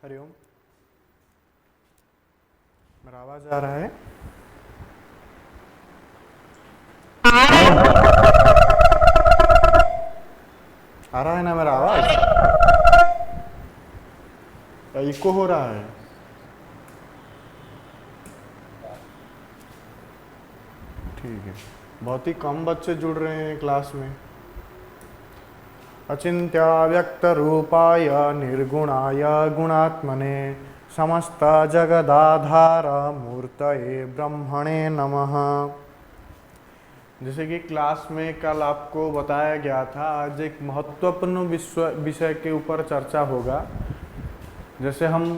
हरिओम। मेरा आवाज आ रहा है? आ रहा है ना मेरा आवाज? या इको हो रहा है? ठीक है। बहुत ही कम बच्चे जुड़ रहे हैं क्लास में। अचिंत्य व्यक्त रूपाय निर्गुणाय गुणात्मने समस्त जगदाधार मूर्तये ब्रह्मणे नमः। जैसे कि क्लास में कल आपको बताया गया था, आज एक महत्वपूर्ण विषय के ऊपर चर्चा होगा। जैसे हम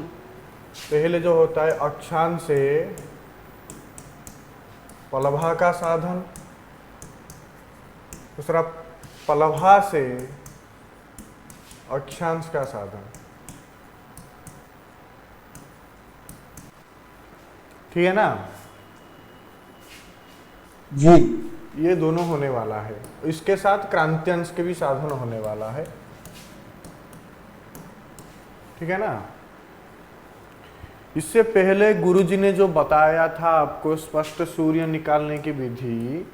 पहले जो होता है अक्षांश से पलभा का साधन, दूसरा पलभा से अक्षांश का साधन। ठीक है ना? जी। ये दोनों होने वाला है। इसके साथ क्रांत्यंश के भी साधन होने वाला है। ठीक है ना? इससे पहले गुरुजी ने जो बताया था आपको स्पष्ट सूर्य निकालने की विधि,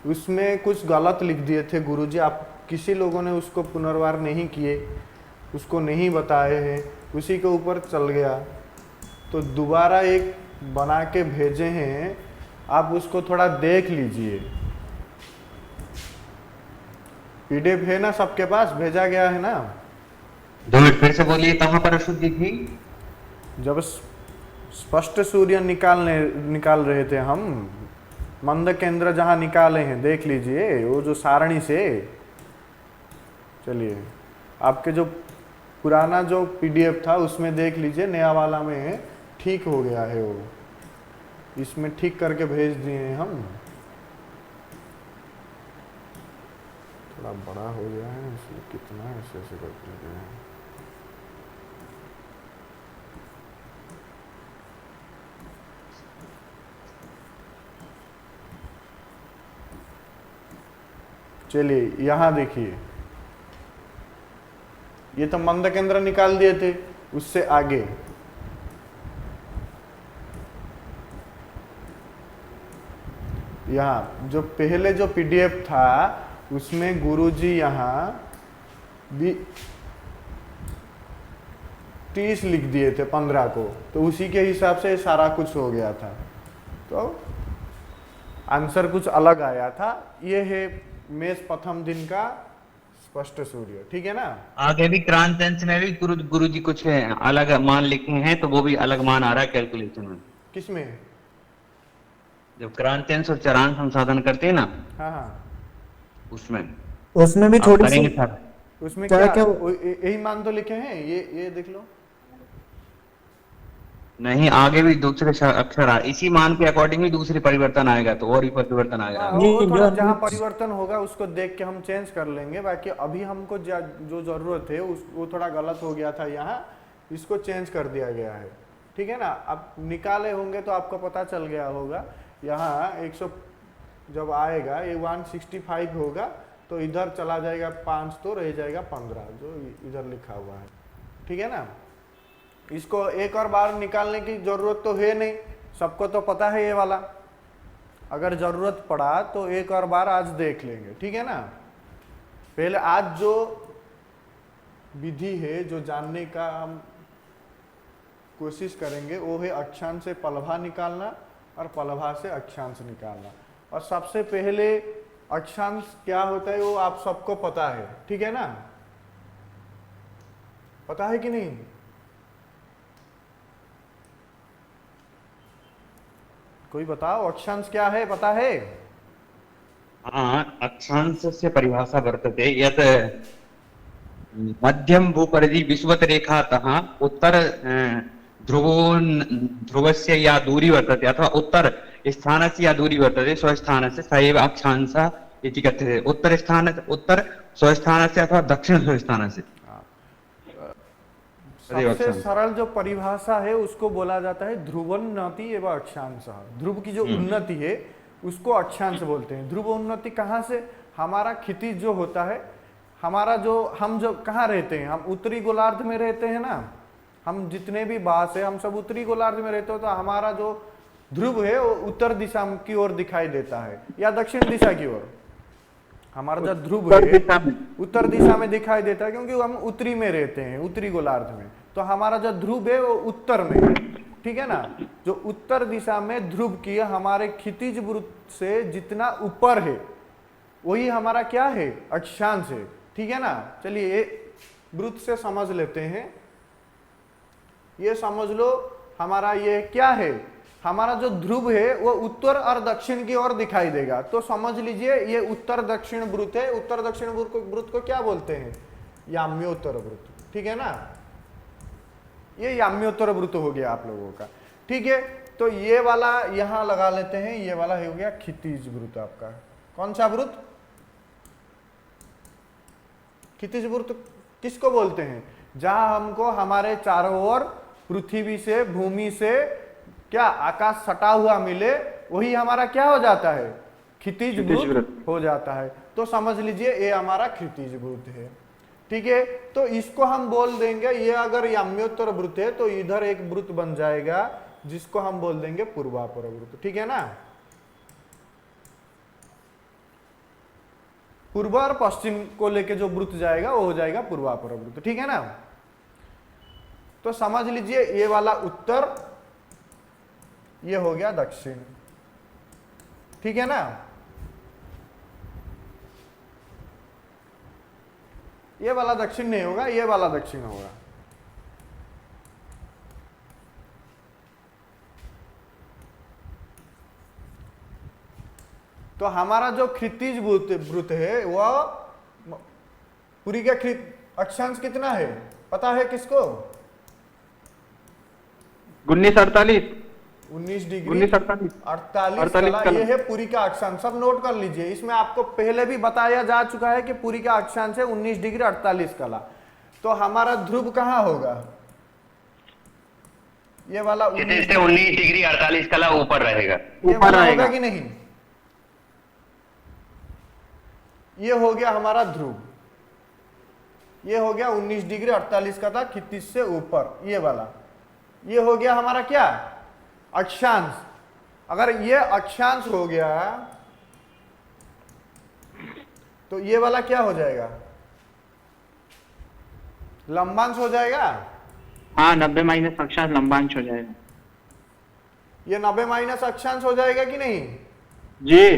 उसमें कुछ गलत लिख दिए थे गुरुजी। आप किसी लोगों ने उसको पुनर्वार नहीं किए, उसको नहीं बताए हैं, उसी के ऊपर चल गया। तो दोबारा एक बना के भेजे हैं, आप उसको थोड़ा देख लीजिए। पीडीएफ है ना सबके पास? भेजा गया है ना? 2 मिनट फिर से बोलिए, कहाँ पर अशुद्धि थी? जब स्पष्ट सूर्य निकाल रहे थे हम, मंद केंद्र जहां निकाले हैं देख लीजिए, वो जो सारणी से। चलिए, आपके जो पुराना जो पीडीएफ था उसमें देख लीजिए, नया वाला में ठीक हो गया है वो। इसमें ठीक करके भेज दिए हैं हम। थोड़ा बड़ा हो गया है इसलिए कितना ऐसे ऐसे करते हैं। चलिए यहां देखिए, ये तो मंद केंद्र निकाल दिए थे। उससे आगे यहाँ जो पहले जो पीडीएफ था उसमें गुरुजी यहाँ भी 30 लिख दिए थे 15 को, तो उसी के हिसाब से सारा कुछ हो गया था। तो आंसर कुछ अलग आया था। ये है मेष प्रथम दिन का स्पष्ट सूर्य। ठीक है ना? आगे भी क्रांति में भी गुरु जी कुछ अलग मान लिखे हैं, तो वो भी अलग मान आ रहा है कैलकुलेशन में। किसमें? जब क्रांति और चरांश संसाधन करते हैं ना, हाँ हाँ, उसमें उसमें भी आप थोड़ी सी करेंगे सर। उसमें क्या क्या क्या यही मान तो लिखे हैं। ये देख लो। नहीं, आगे भी दूसरे अक्षर इसी मान के अकॉर्डिंग भी दूसरी परिवर्तन आएगा, तो और भी परिवर्तन आएगा हाँ, आगे। वो ये थोड़ा जहाँ अनुज परिवर्तन होगा उसको देख के हम चेंज कर लेंगे। बाकी अभी हमको जो जरूरत है वो थोड़ा गलत हो गया था यहाँ, इसको चेंज कर दिया गया है। ठीक है ना? अब निकाले होंगे तो आपको पता चल गया होगा। यहाँ 100 जब आएगा, ये 165 होगा, तो इधर चला जाएगा 5, तो रह जाएगा 15 जो इधर लिखा हुआ है। ठीक है ना? इसको एक और बार निकालने की जरूरत तो है नहीं, सबको तो पता है ये वाला। अगर जरूरत पड़ा तो एक और बार आज देख लेंगे। ठीक है ना? पहले आज जो विधि है, जो जानने का हम कोशिश करेंगे, वो है अक्षांश से पलभा निकालना और पलभा से अक्षांश निकालना। और सबसे पहले अक्षांश क्या होता है वो आप सबको पता है। ठीक है ना? पता है कि नहीं? कोई बताओ, अक्षांश क्या है? पता है? अक्षांशस्य परिभाषा वर्तते यत् मध्यम भूपरिधि विषुवत रेखातः उत्तर ध्रुवस्य या दूरी वर्तते, अथवा उत्तर स्थानस्य या दूरी वर्तते स्वस्थानस्य स एव अक्षांशः इति कथ्यते। उत्तर स्वस्थानस्य अथवा दक्षिण स्वस्थानस्य तदेव सबसे अक्षांशः। सरल जो परिभाषा है उसको बोला जाता है ध्रुवोन्नति एवं अक्षांश। ध्रुव की जो उन्नति है उसको अक्षांश बोलते हैं। ध्रुव उन्नति कहाँ से? हमारा क्षितिज जो होता है, हमारा जो हम जो कहाँ रहते हैं, हम उत्तरी गोलार्ध में रहते हैं ना, हम जितने भी बास है हम सब उत्तरी गोलार्ध में रहते हो, तो हमारा जो ध्रुव है वो उत्तर दिशा की ओर दिखाई देता है या दक्षिण दिशा की ओर। हमारा जो ध्रुव उत्तर है दिशा में। उत्तर दिशा में दिखाई देता है, क्योंकि हम उत्तरी में रहते हैं, उत्तरी गोलार्ध में। तो हमारा जो ध्रुव है वो उत्तर में है, ठीक है ना। जो उत्तर दिशा में ध्रुव की हमारे क्षितिज वृत्त से जितना ऊपर है वही हमारा क्या है, अक्षांश है, ठीक है ना। चलिए वृत्त से समझ लेते हैं। ये समझ लो हमारा ये क्या है, हमारा जो ध्रुव है वो उत्तर और दक्षिण की ओर दिखाई देगा। तो समझ लीजिए ये उत्तर दक्षिण वृत्त है। उत्तर दक्षिण वृत्त को क्या बोलते हैं, याम्योत्तर वृत्त, ठीक है ना। ये याम्योत्तर वृत्त हो गया आप लोगों का, ठीक है। तो ये वाला यहां लगा लेते हैं, ये वाला हो गया क्षितिज वृत्त आपका। कौन सा वृत्त, क्षितिज वृत्त किसको बोलते हैं, जहां हमको हमारे चारों ओर पृथ्वी से, भूमि से क्या आकाश सटा हुआ मिले, वही हमारा क्या हो जाता है, क्षितिज वृत्त हो जाता है। तो समझ लीजिए ये हमारा क्षितिज वृत्त है, ठीक है। तो इसको हम बोल देंगे, ये अगर याम्योत्तर वृत्त है तो इधर एक वृत्त बन जाएगा जिसको हम बोल देंगे पूर्वापर वृत्त, ठीक है ना। पूर्व और पश्चिम को लेके जो वृत्त जाएगा वो हो जाएगा पूर्वापर वृत्त, ठीक है ना। तो समझ लीजिए ये वाला उत्तर, ये हो गया दक्षिण, ठीक है ना। ये वाला दक्षिण नहीं होगा, ये वाला दक्षिण होगा। तो हमारा जो क्षितिज वृत्त है वह पूरी का अक्षांश कितना है पता है किसको, 1948 19 डिग्री 48 कला, ये है पूरी का अक्षांश। सब नोट कर लीजिए, इसमें आपको पहले भी बताया जा चुका है कि पूरी का अक्षांश है 19 डिग्री 48 कला। तो हमारा ध्रुव कहाँ होगा, ये वाला 19 डिग्री 48 कला ऊपर रहेगा, ये वाला होगा कि नहीं, ये हो गया हमारा ध्रुव। ये हो गया 19 डिग्री 48 का था क्षितिज से ऊपर, ये वाला। ये हो गया हमारा क्या, अक्षांश। अगर ये अक्षांश हो गया तो ये वाला क्या हो जाएगा, लंबांश हो जाएगा। हाँ 90 माइनस अक्षांश लंबांश हो जाएगा। ये 90 माइनस अक्षांश हो जाएगा कि नहीं जी,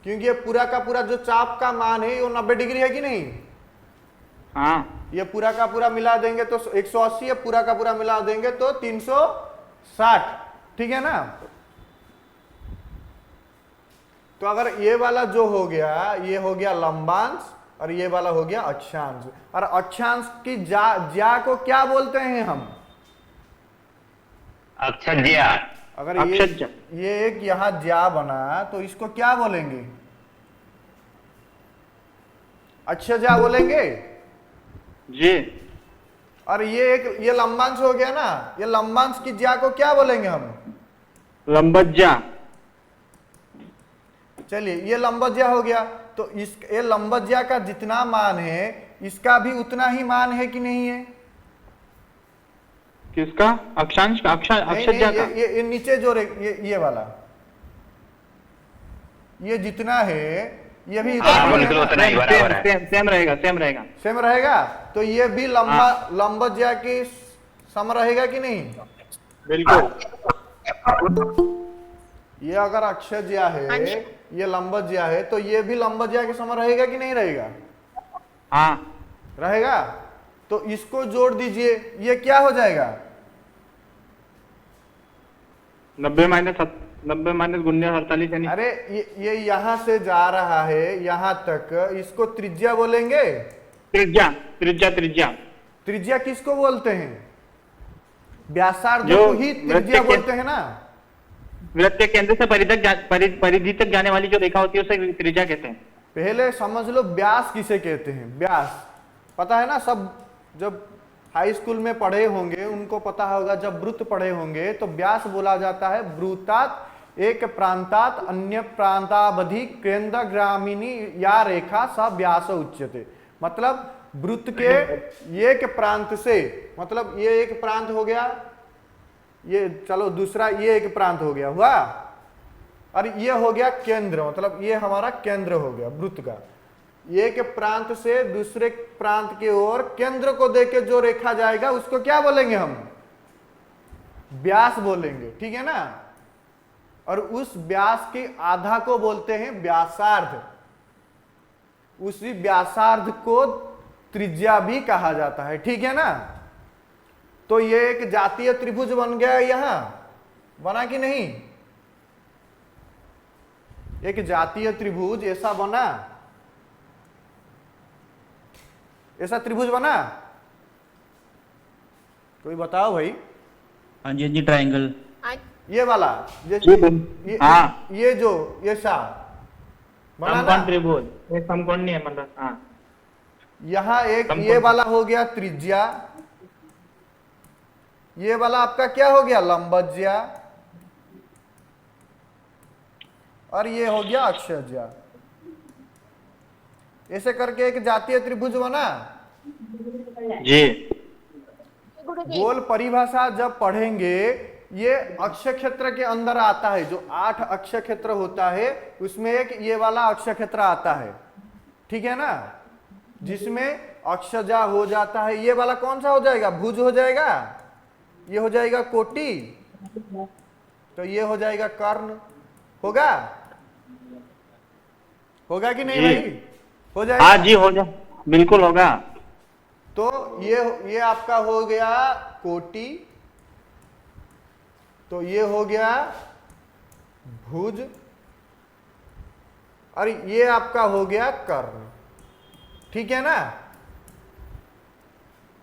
क्योंकि ये पूरा का पूरा जो चाप का मान है वो 90 डिग्री है कि नहीं। हाँ ये पूरा का पूरा मिला देंगे तो 180 है, पूरा का पूरा मिला देंगे तो 360, ठीक है ना। तो अगर ये वाला जो हो गया, ये हो गया लंबांश और ये वाला हो गया अक्षांश। और अक्षांश की ज्या को क्या बोलते हैं हम, अक्षज्या। अगर अक्षज्या। ये एक यहां ज्या बना तो इसको क्या बोलेंगे, अक्षज्या बोलेंगे जी। और ये एक ये लंबांश हो गया ना, ये लंबांश की ज्या को क्या बोलेंगे हम, लंबज्या। चलिए ये लंबज्या हो गया। तो इस ये लंबज्या का जितना मान है इसका भी उतना ही मान है कि नहीं है, किसका, अक्षांश का, अक्षज्या का। ये नीचे जो ये वाला ये जितना है ये भी बिल्कुल उतना ही बराबर है, सेम रहेगा, सेम रहेगा, सेम रहेगा। तो ये भी लंबज्या की सम रहेगा कि नहीं, बिल्कुल। ये अगर अक्षज्या है, ये लंबज्या है, तो ये भी लंबज्या के सम रहेगा कि नहीं रहेगा, हाँ रहेगा। तो इसको जोड़ दीजिए, ये क्या हो जाएगा, 90 माइनस 48 यानी। अरे ये यहां से जा रहा है यहां तक, इसको त्रिज्या बोलेंगे। त्रिज्या त्रिज्या त्रिज्या त्रिज्या किसको बोलते हैं, व्यासार्ध जो को ही त्रिज्या बोलते हैं ना। वृत्त के केंद्र से परिधि तक जाने वाली जो रेखा होती है उसे त्रिज्या कहते हैं। पहले समझ लो व्यास किसे कहते हैं, व्यास पता है ना, सब जब हाई स्कूल में पढ़े होंगे उनको पता होगा, जब वृत्त पढ़े होंगे तो व्यास बोला जाता है वृत्तात एक प्रांतात अन्य प्रांतावधि केंद्र ग्रामीणी या रेखा स व्यास उच्यते। मतलब वृत्त के एक प्रांत से, मतलब ये एक प्रांत हो गया, ये चलो दूसरा ये एक प्रांत हो गया हुआ, और ये हो गया केंद्र, मतलब ये हमारा केंद्र हो गया वृत्त का। एक प्रांत से दूसरे प्रांत की ओर केंद्र को देके जो रेखा जाएगा उसको क्या बोलेंगे हम? व्यास बोलेंगे, ठीक है ना। और उस व्यास के आधा को बोलते हैं व्यासार्ध। उसी व्यासार्ध को त्रिज्या भी कहा जाता है, ठीक है ना। तो ये एक जातीय त्रिभुज बन गया, यहां बना कि नहीं? एक जातीय त्रिभुज ऐसा बना, ऐसा त्रिभुज बना, कोई बताओ भाई। हाँ जी, हाँ जी, ट्रायंगल। ये वाला हाँ, ये जो ये सा बना समकोण ना, त्रिभुज, ये समकोण नहीं है मतलब। हाँ, यहां एक ये वाला हो गया त्रिज्या, ये वाला आपका क्या हो गया? लंबज्या, और ये हो गया अक्षज्या। ऐसे करके एक जातीय त्रिभुज बना। जी। गोल परिभाषा जब पढ़ेंगे, ये अक्ष क्षेत्र के अंदर आता है। जो 8 अक्ष क्षेत्र होता है उसमें एक ये वाला अक्ष क्षेत्र आता है, ठीक है ना, जिसमें अक्षजा हो जाता है। ये वाला कौन सा हो जाएगा? भुज हो जाएगा, ये हो जाएगा कोटि, तो ये हो जाएगा कर्ण। होगा, होगा कि नहीं जी। भाई? हो जाएगा। हाँ जी, हो जाए, बिल्कुल होगा। तो ये आपका हो गया कोटि, तो ये हो गया भुज, और ये आपका हो गया कर्ण, ठीक है ना।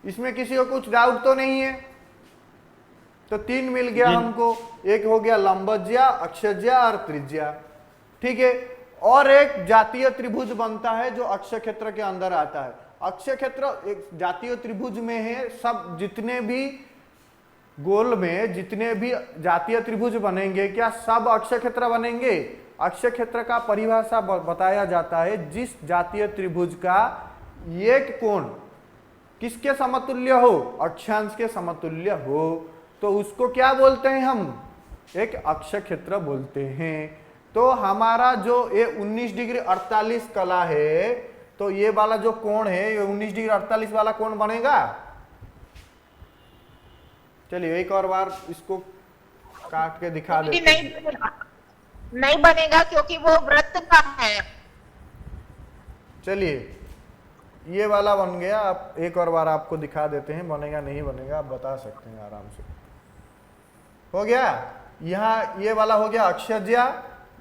इसमें किसी को कुछ डाउट तो नहीं है? तो 3 मिल गया हमको, एक हो गया लंबज्या, अक्षज्या और त्रिज्या, ठीक है। और एक जातीय त्रिभुज बनता है जो अक्ष क्षेत्र के अंदर आता है। अक्ष क्षेत्र एक जातीय त्रिभुज में है, सब जितने भी गोल में जितने भी जातीय त्रिभुज बनेंगे, क्या सब अक्ष क्षेत्र बनेंगे? अक्ष क्षेत्र का परिभाषा बताया जाता है जिस जातीय त्रिभुज का एक कोण किसके समतुल्य हो? अक्षांश के समतुल्य हो, तो उसको क्या बोलते हैं हम? एक अक्ष क्षेत्र बोलते हैं। तो हमारा जो ये 19 डिग्री 48 कला है, तो ये वाला जो कोण है, ये 19 डिग्री 48 वाला कोण बनेगा। चलिए एक और बार इसको काट के दिखा देते हैं। नहीं बनेगा क्योंकि वो वृत्त का है। चलिए ये वाला बन गया। आप एक और बार आपको दिखा देते हैं, बनेगा नहीं बनेगा आप बता सकते हैं आराम से। हो गया, यहाँ ये वाला हो गया अक्षज्या,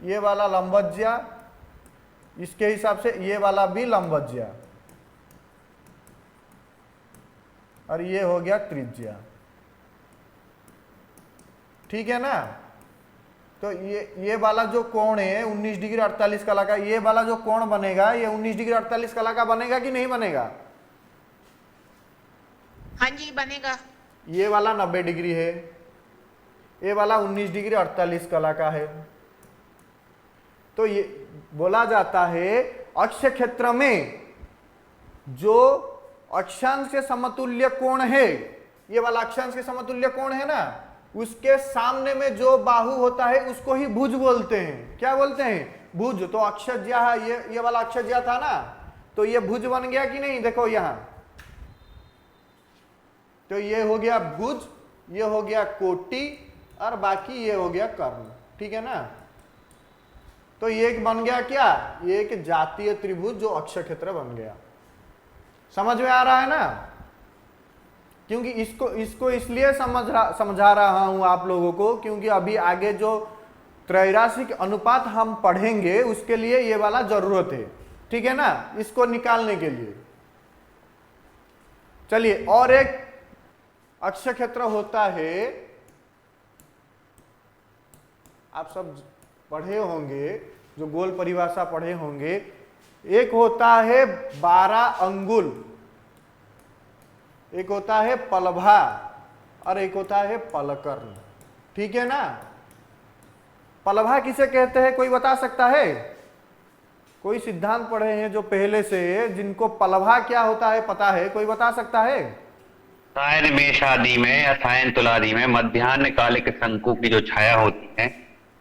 ये वाला लंबज्या, इसके हिसाब से ये वाला भी लंबज्या, और ये हो गया त्रिज्या, ठीक है ना। तो ये वाला जो कोण है 19 डिग्री 48 कला का, ये वाला जो कोण बनेगा ये 19 डिग्री 48 कला का बनेगा कि नहीं बनेगा? हाँ जी बनेगा। ये वाला 90 डिग्री है, ये वाला 19 डिग्री 48 कला का है। तो ये बोला जाता है अक्ष क्षेत्र में जो अक्षांश के समतुल्य कोण है, ये वाला अक्षांश के समतुल्य कोण है ना, उसके सामने में जो बाहु होता है उसको ही भुज बोलते हैं। क्या बोलते हैं? भुज। तो अक्षज्या है, ये वाला अक्षज्या था ना, तो ये भुज बन गया कि नहीं? देखो यहां, तो ये हो गया भुज, ये हो गया कोटि, और बाकी ये हो गया कर्ण, ठीक है ना। तो ये एक बन गया क्या? ये एक जातीय त्रिभुज जो अक्ष क्षेत्र बन गया। समझ में आ रहा है ना? क्योंकि इसको इसलिए समझा रहा हूं आप लोगों को, क्योंकि अभी आगे जो त्रैराशिक अनुपात हम पढ़ेंगे उसके लिए ये वाला जरूरत है, ठीक है ना, इसको निकालने के लिए। चलिए, और एक अक्ष क्षेत्र होता है, आप सब पढ़े होंगे, जो गोल परिभाषा पढ़े होंगे। एक होता है 12 अंगुल, एक होता है पलभा, और एक होता है पलकर्ण, ठीक है ना। पलभा किसे कहते हैं? कोई बता सकता है? कोई सिद्धांत पढ़े हैं जो पहले से, जिनको पलभा क्या होता है पता है? कोई बता सकता है? सायन मेषादि में या सायन तुलादि में मध्याह्न कालिक शंकु की जो छाया होती है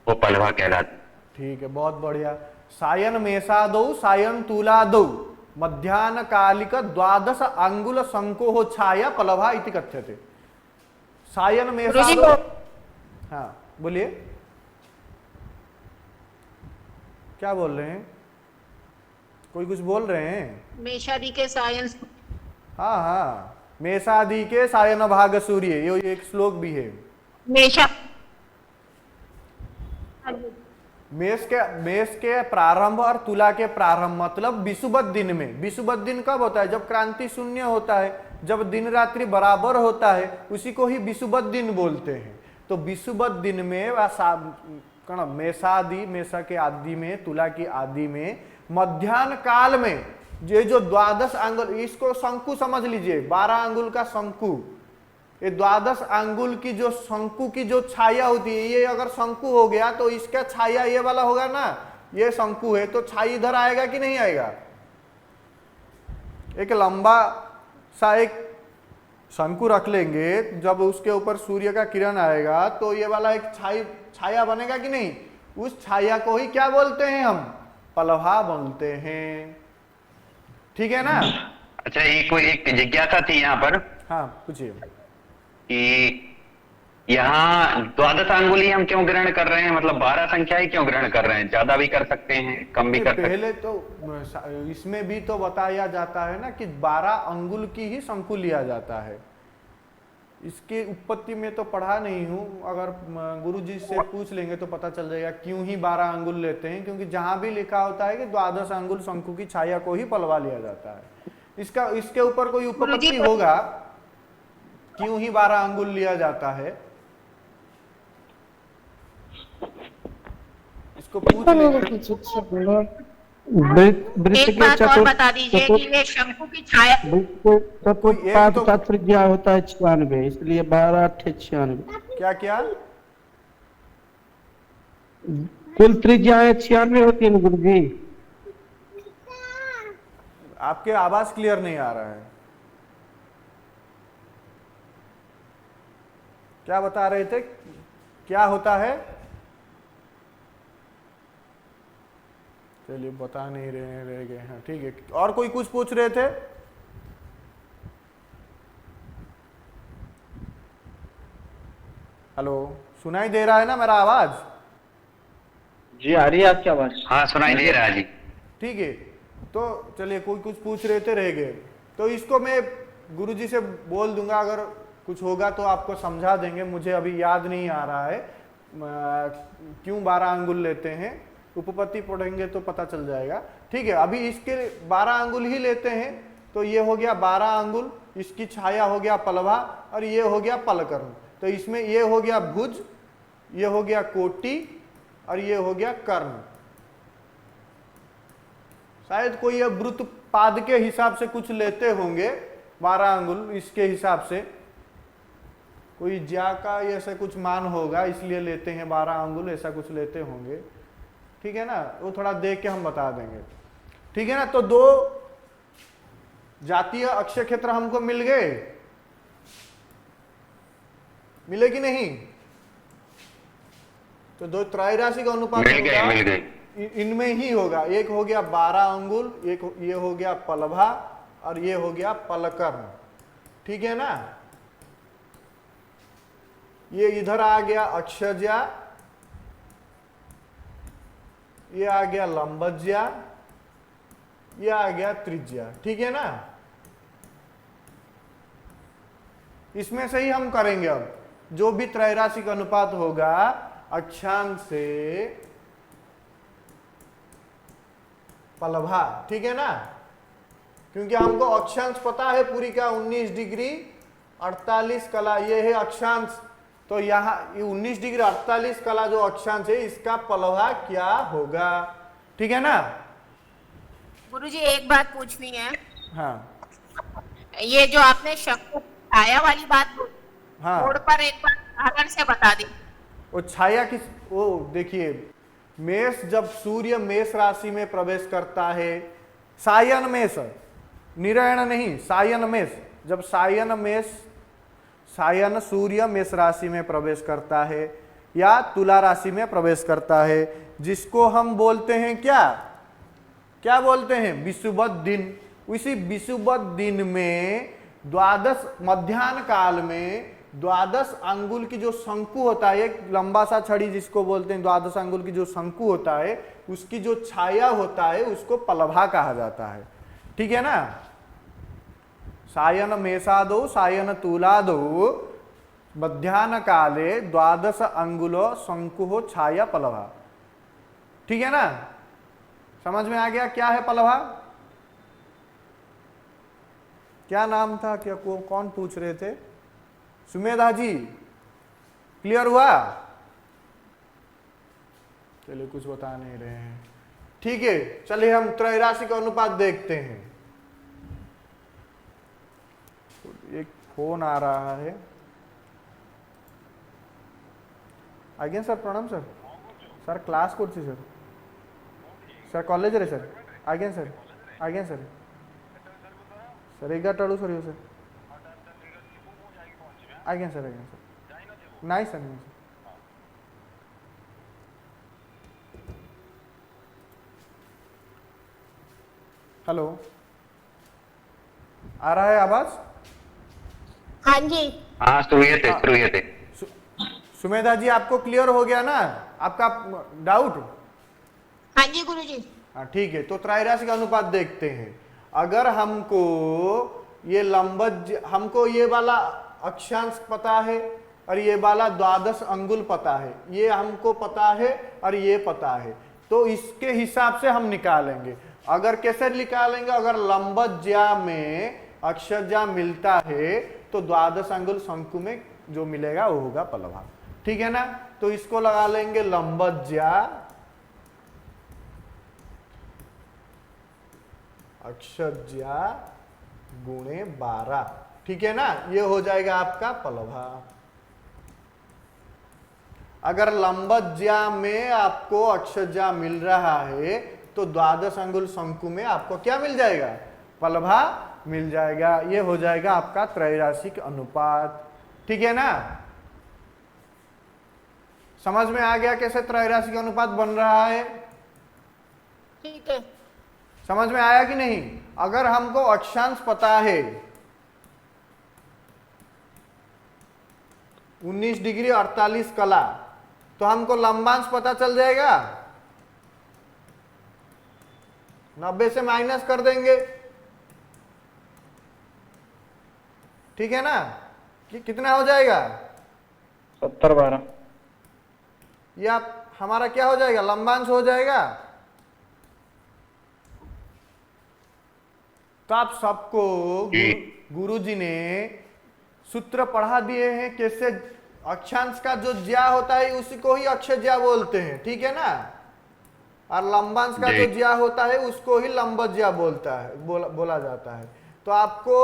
वो पलभा कहलाती है। ठीक है, बहुत बढ़िया। सायन मेषादौ सायन तुलादौ मध्याह्न कालिक द्वादश अंगुल शंको छाया पलभा इति कथ्यते। सायन मेषादौ, हाँ बोलिए, क्या बोल रहे हैं? कोई कुछ बोल रहे हैं? मेषादि के सायंस हाँ हाँ, मेषादि के सायन भाग सूर्य, ये एक श्लोक भी है। मेषा मेष के प्रारंभ और तुला के प्रारंभ मतलब विषुवत दिन में। विषुवत दिन कब होता है? जब क्रांति शून्य होता है, जब दिन रात्रि बराबर होता है, उसी को ही विषुवत दिन बोलते हैं। तो विषुवत दिन में मेषादि, मेषा के आदि में, तुला की आदि में, मध्याह्न काल में ये जो द्वादश अंगुल, इसको शंकु समझ लीजिए, 12 अंगुल का शंकु, ये द्वादश अंगुल की जो शंकु की जो छाया होती है, ये अगर शंकु हो गया तो इसका छाया ये वाला होगा ना, ये शंकु है तो छाई इधर आएगा कि नहीं आएगा? एक लंबा सा एक शंकु रख लेंगे, जब उसके ऊपर सूर्य का किरण आएगा तो ये वाला एक छाया बनेगा कि नहीं? उस छाया को ही क्या बोलते हैं हम? पलभा बोलते हैं। ठीक है ना? अच्छा, ये कोई एक जिज्ञासा थी यहाँ पर हाँ पूछिए। कि यहाँ द्वादश अंगुली हम क्यों ग्रहण कर रहे हैं? मतलब 12 संख्या ही क्यों ग्रहण कर रहे हैं? ज्यादा भी कर सकते हैं, कम भी कर सकते हैं। पहले तो इसमें भी तो बताया जाता है ना कि 12 अंगुल की ही शंकु लिया जाता है। इसकी उत्पत्ति में तो पढ़ा नहीं हूं, अगर गुरुजी से पूछ लेंगे तो पता चल जाएगा क्यों ही 12 अंगुल लेते हैं। क्योंकि जहां भी लिखा होता है कि द्वादश अंगुल शंकु की छाया को ही पलवा लिया जाता है। इसके ऊपर कोई उपपत्ति होगा क्यों ही 12 अंगुल लिया जाता है, इसको पूछ लेंगे। एक बात और बता दीजिए कि ये शंकु की छाया का त्रिज्या होता है 96, इसलिए 12 8 96। क्या क्या? कुल त्रिज्याएं 96 होती है गुरु जी। आपके आवाज क्लियर नहीं आ रहा है। क्या बता रहे थे? क्या होता है? चलिए बता नहीं रह गए हैं। ठीक है, और कोई कुछ पूछ रहे थे? हेलो, सुनाई दे रहा है ना मेरा आवाज? जी आ रही है आपकी आवाज। हाँ सुनाई दे रहा है जी। ठीक है, तो चलिए कोई कुछ पूछ रहे थे, रह गए तो इसको मैं गुरुजी से बोल दूंगा, अगर कुछ होगा तो आपको समझा देंगे। मुझे अभी याद नहीं आ रहा है क्यों 12 अंगुल लेते हैं। उपपत्ति पढ़ेंगे तो पता चल जाएगा। ठीक है, अभी इसके 12 अंगुल ही लेते हैं। तो ये हो गया 12 अंगुल, इसकी छाया हो गया पलभा, और ये हो गया पलकर्ण। तो इसमें ये हो गया भुज, ये हो गया कोटि, और ये हो गया कर्ण। शायद कोई अब वृत्त पाद के हिसाब से कुछ लेते होंगे 12 अंगुल, इसके हिसाब से कोई ज्या का ऐसा कुछ मान होगा, इसलिए लेते हैं 12 अंगुल, ऐसा कुछ लेते होंगे। ठीक है ना? वो थोड़ा देख के हम बता देंगे। ठीक है ना? तो 2 जातीय अक्षय क्षेत्र हमको मिल गए, मिले कि नहीं? तो 2 त्रैराशिक अनुपात मिल गए। इनमें ही होगा। एक हो गया 12 अंगुल, एक ये हो गया पलभा, और ये हो गया पलकर्ण। ठीक है ना? ये इधर आ गया अक्षज्या, ये आ गया लंबज्या, ये आ गया त्रिज्या। ठीक है ना? इसमें से ही हम करेंगे। अब जो भी त्रैराशिक अनुपात होगा अक्षांश से पलभा। ठीक है ना? क्योंकि हमको अक्षांश पता है पूरी का 19 डिग्री 48 कला, ये है अक्षांश। तो यहाँ 19 डिग्री 48 कला जो अक्षांश है, इसका पलभा क्या होगा? ठीक है ना? गुरुजी एक बात पूछनी है। हाँ ये जो आपने शंकु छाया वाली बात बोली, हाँ, बोर्ड पर एक बार उदाहरण से बता दी। वो छाया किस, वो देखिए मेष, जब सूर्य मेष राशि में प्रवेश करता है, सायन मेष, निरयण नहीं, सायन मेष, जब सायन सूर्य मेष राशि में प्रवेश करता है या तुला राशि में प्रवेश करता है, जिसको हम बोलते हैं क्या बोलते हैं, विषुवत दिन। उसी विषुवत दिन में द्वादश मध्याह्न काल में द्वादश अंगुल की जो शंकु होता है, एक लंबा सा छड़ी जिसको बोलते हैं, द्वादश अंगुल की जो शंकु होता है, उसकी जो छाया होता है उसको पलभा कहा जाता है। ठीक है ना। सायन मेषादौ सायन तुलादौ मध्याह्न काले द्वादश अंगुलो शंकु छाया पलभा। ठीक है ना, समझ में आ गया क्या है पलभा? क्या नाम था, क्या कौन पूछ रहे थे? सुमेधा जी, क्लियर हुआ? चलिए, कुछ बता नहीं रहे हैं। ठीक है, चलिए हम त्रैराशिक अनुपात देखते हैं। एक फोन आ रहा है। आज्ञा सर, प्रणाम सर। सर क्लास करছি सर। सर कॉलेज रे सर। आज्ञा सर, आज्ञा सर। Sir 11 sir sir. आज्ञा सर, आज्ञा सर। नहीं सर, नहीं सर। हेलो, आ रहा है आवाज? हाँ जी। हाँ, श्रूयते। सुमेधा जी, आपको क्लियर हो गया ना आपका डाउट? हाँ जी गुरुजी। हाँ ठीक है, तो त्रैराशिक अनुपात देखते हैं। अगर हमको ये हमको ये वाला अक्षांश पता है और ये वाला द्वादश अंगुल पता है, ये हमको पता है और ये पता है, तो इसके हिसाब से हम निकालेंगे। अगर कैसे निकालेंगे? अगर लंबज्या में अक्षज्या मिलता है तो द्वादश अंगुल शंकु में जो मिलेगा वो होगा पलभा। ठीक है ना। तो इसको लगा लेंगे लंबज्या अक्षज्या गुणे 12। ठीक है ना, ये हो जाएगा आपका पलभा। अगर लंबज्या में आपको अक्षज्या मिल रहा है तो द्वादश अंगुल शंकु में आपको क्या मिल जाएगा? पलभा मिल जाएगा। ये हो जाएगा आपका त्रैराशिक अनुपात। ठीक है ना। समझ में आ गया कैसे त्रैराशिक अनुपात बन रहा है? ठीक है। समझ में आया कि नहीं? अगर हमको अक्षांश पता है 19 डिग्री 48 कला, तो हमको लंबांश पता चल जाएगा। 90 से माइनस कर देंगे। ठीक है ना। कितना हो जाएगा? 70/12। ये आप हमारा क्या हो जाएगा? लंबांश हो जाएगा। तो आप सबको गुरुजी ने सूत्र पढ़ा दिए हैं कैसे अक्षांश का जो ज्या होता है उसी को ही अक्षज्या बोलते हैं। ठीक है ना। और लंबांश का जो ज्या होता है उसको ही लंबज्या बोला जाता है। तो आपको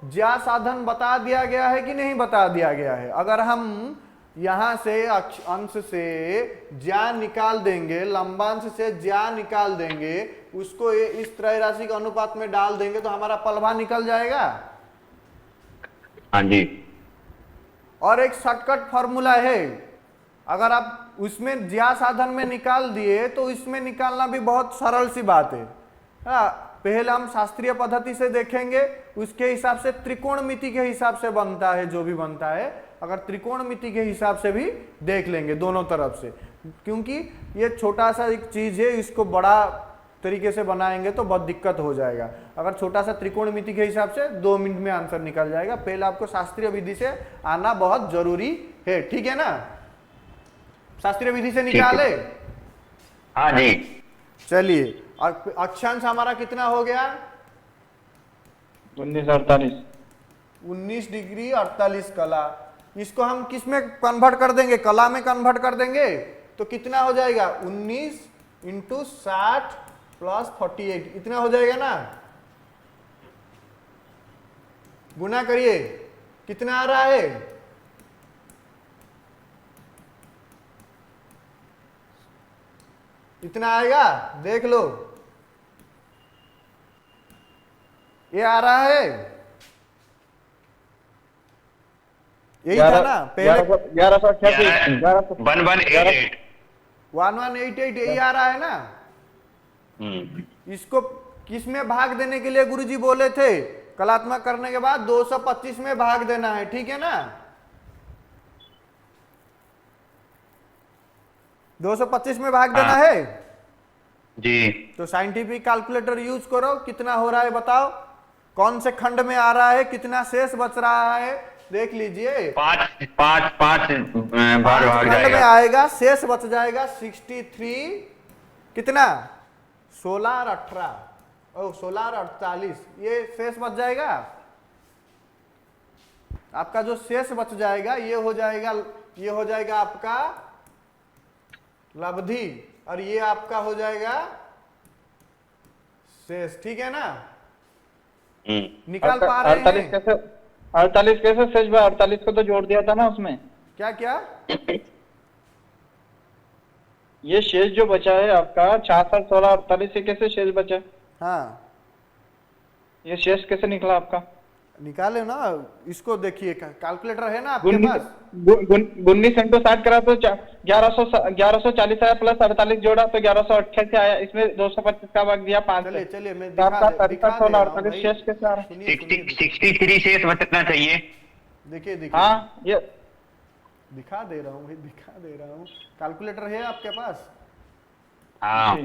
ज्या साधन बता दिया गया है कि नहीं बता दिया गया है? अगर हम यहां से अंश से ज्या निकाल देंगे, लंबांश से ज्या निकाल देंगे, उसको इस त्रैराशिक अनुपात में डाल देंगे तो हमारा पलभा निकल जाएगा। हाँ जी। और एक शॉर्टकट फॉर्मूला है, अगर आप उसमें ज्या साधन में निकाल दिए तो इसमें निकालना भी बहुत सरल सी बात है। पहले हम शास्त्रीय पद्धति से देखेंगे, उसके हिसाब से त्रिकोणमिति के हिसाब से बनता है जो भी बनता है। अगर त्रिकोणमिति के हिसाब से भी देख लेंगे दोनों तरफ से, क्योंकि ये छोटा सा एक चीज है, इसको बड़ा तरीके से बनाएंगे तो बहुत दिक्कत हो जाएगा। अगर छोटा सा त्रिकोणमिति के हिसाब से 2 मिनट में आंसर निकल जाएगा। पहले आपको शास्त्रीय विधि से आना बहुत जरूरी है। ठीक है ना। शास्त्रीय विधि से निकाले। हाँ जी। चलिए, अक्षांश हमारा कितना हो गया? 19/48। 19 डिग्री 48 कला। इसको हम किस में कन्वर्ट कर देंगे? कला में कन्वर्ट कर देंगे तो कितना हो जाएगा? 19 × 60 + 48, इतना हो जाएगा ना। गुना करिए, कितना आ रहा है? इतना आएगा, देख लो। ये आ रहा है, यही था ना पहले, 1188 1188 यही आ रहा है ना। इसको किस में भाग देने के लिए गुरुजी बोले थे? कलात्मक करने के बाद 225 में भाग देना है, ठीक है ना। 225 में भाग देना है जी। तो साइंटिफिक कैलकुलेटर यूज करो, कितना हो रहा है बताओ, कौन से खंड में आ रहा है, कितना शेष बच रहा है, देख लीजिए। पांच बार खंड भाग में जाएगा। आएगा, शेष बच जाएगा 63, कितना 16 और 18, ओ 16 और 48, ये शेष बच जाएगा। आपका जो शेष बच जाएगा ये हो जाएगा आपका लब्धि, और ये आपका हो जाएगा शेष, ठीक है ना। निकाल पा रहे हैं? 48 कैसे शेष भाई? 48 को तो जोड़ दिया था ना उसमें। क्या क्या? ये शेष जो बचा है आपका 66, 16, 48 से कैसे शेष बचा? हाँ ये शेष कैसे निकला आपका? निकाले ना, इसको देखिए, कैलकुलेटर है ना आपके पास। 19 इंटू 60 करा तो 1140 आया, प्लस 48 जोड़ा तो 1188 आया। इसमें 225 का भाग दिया 5 चलिए से। चलिए, मैं तो आपका दिखा दे रहा हूं 48 भाई। शेष कैसे आ रहा है? सुनिए, सुनिए, 63 शेष बचना चाहिए। देखिए देखिए, हाँ ये दिखा दे रहा हूँ भाई, दिखा दे रहा हूँ। कैलकुलेटर है आपके पास? हाँ,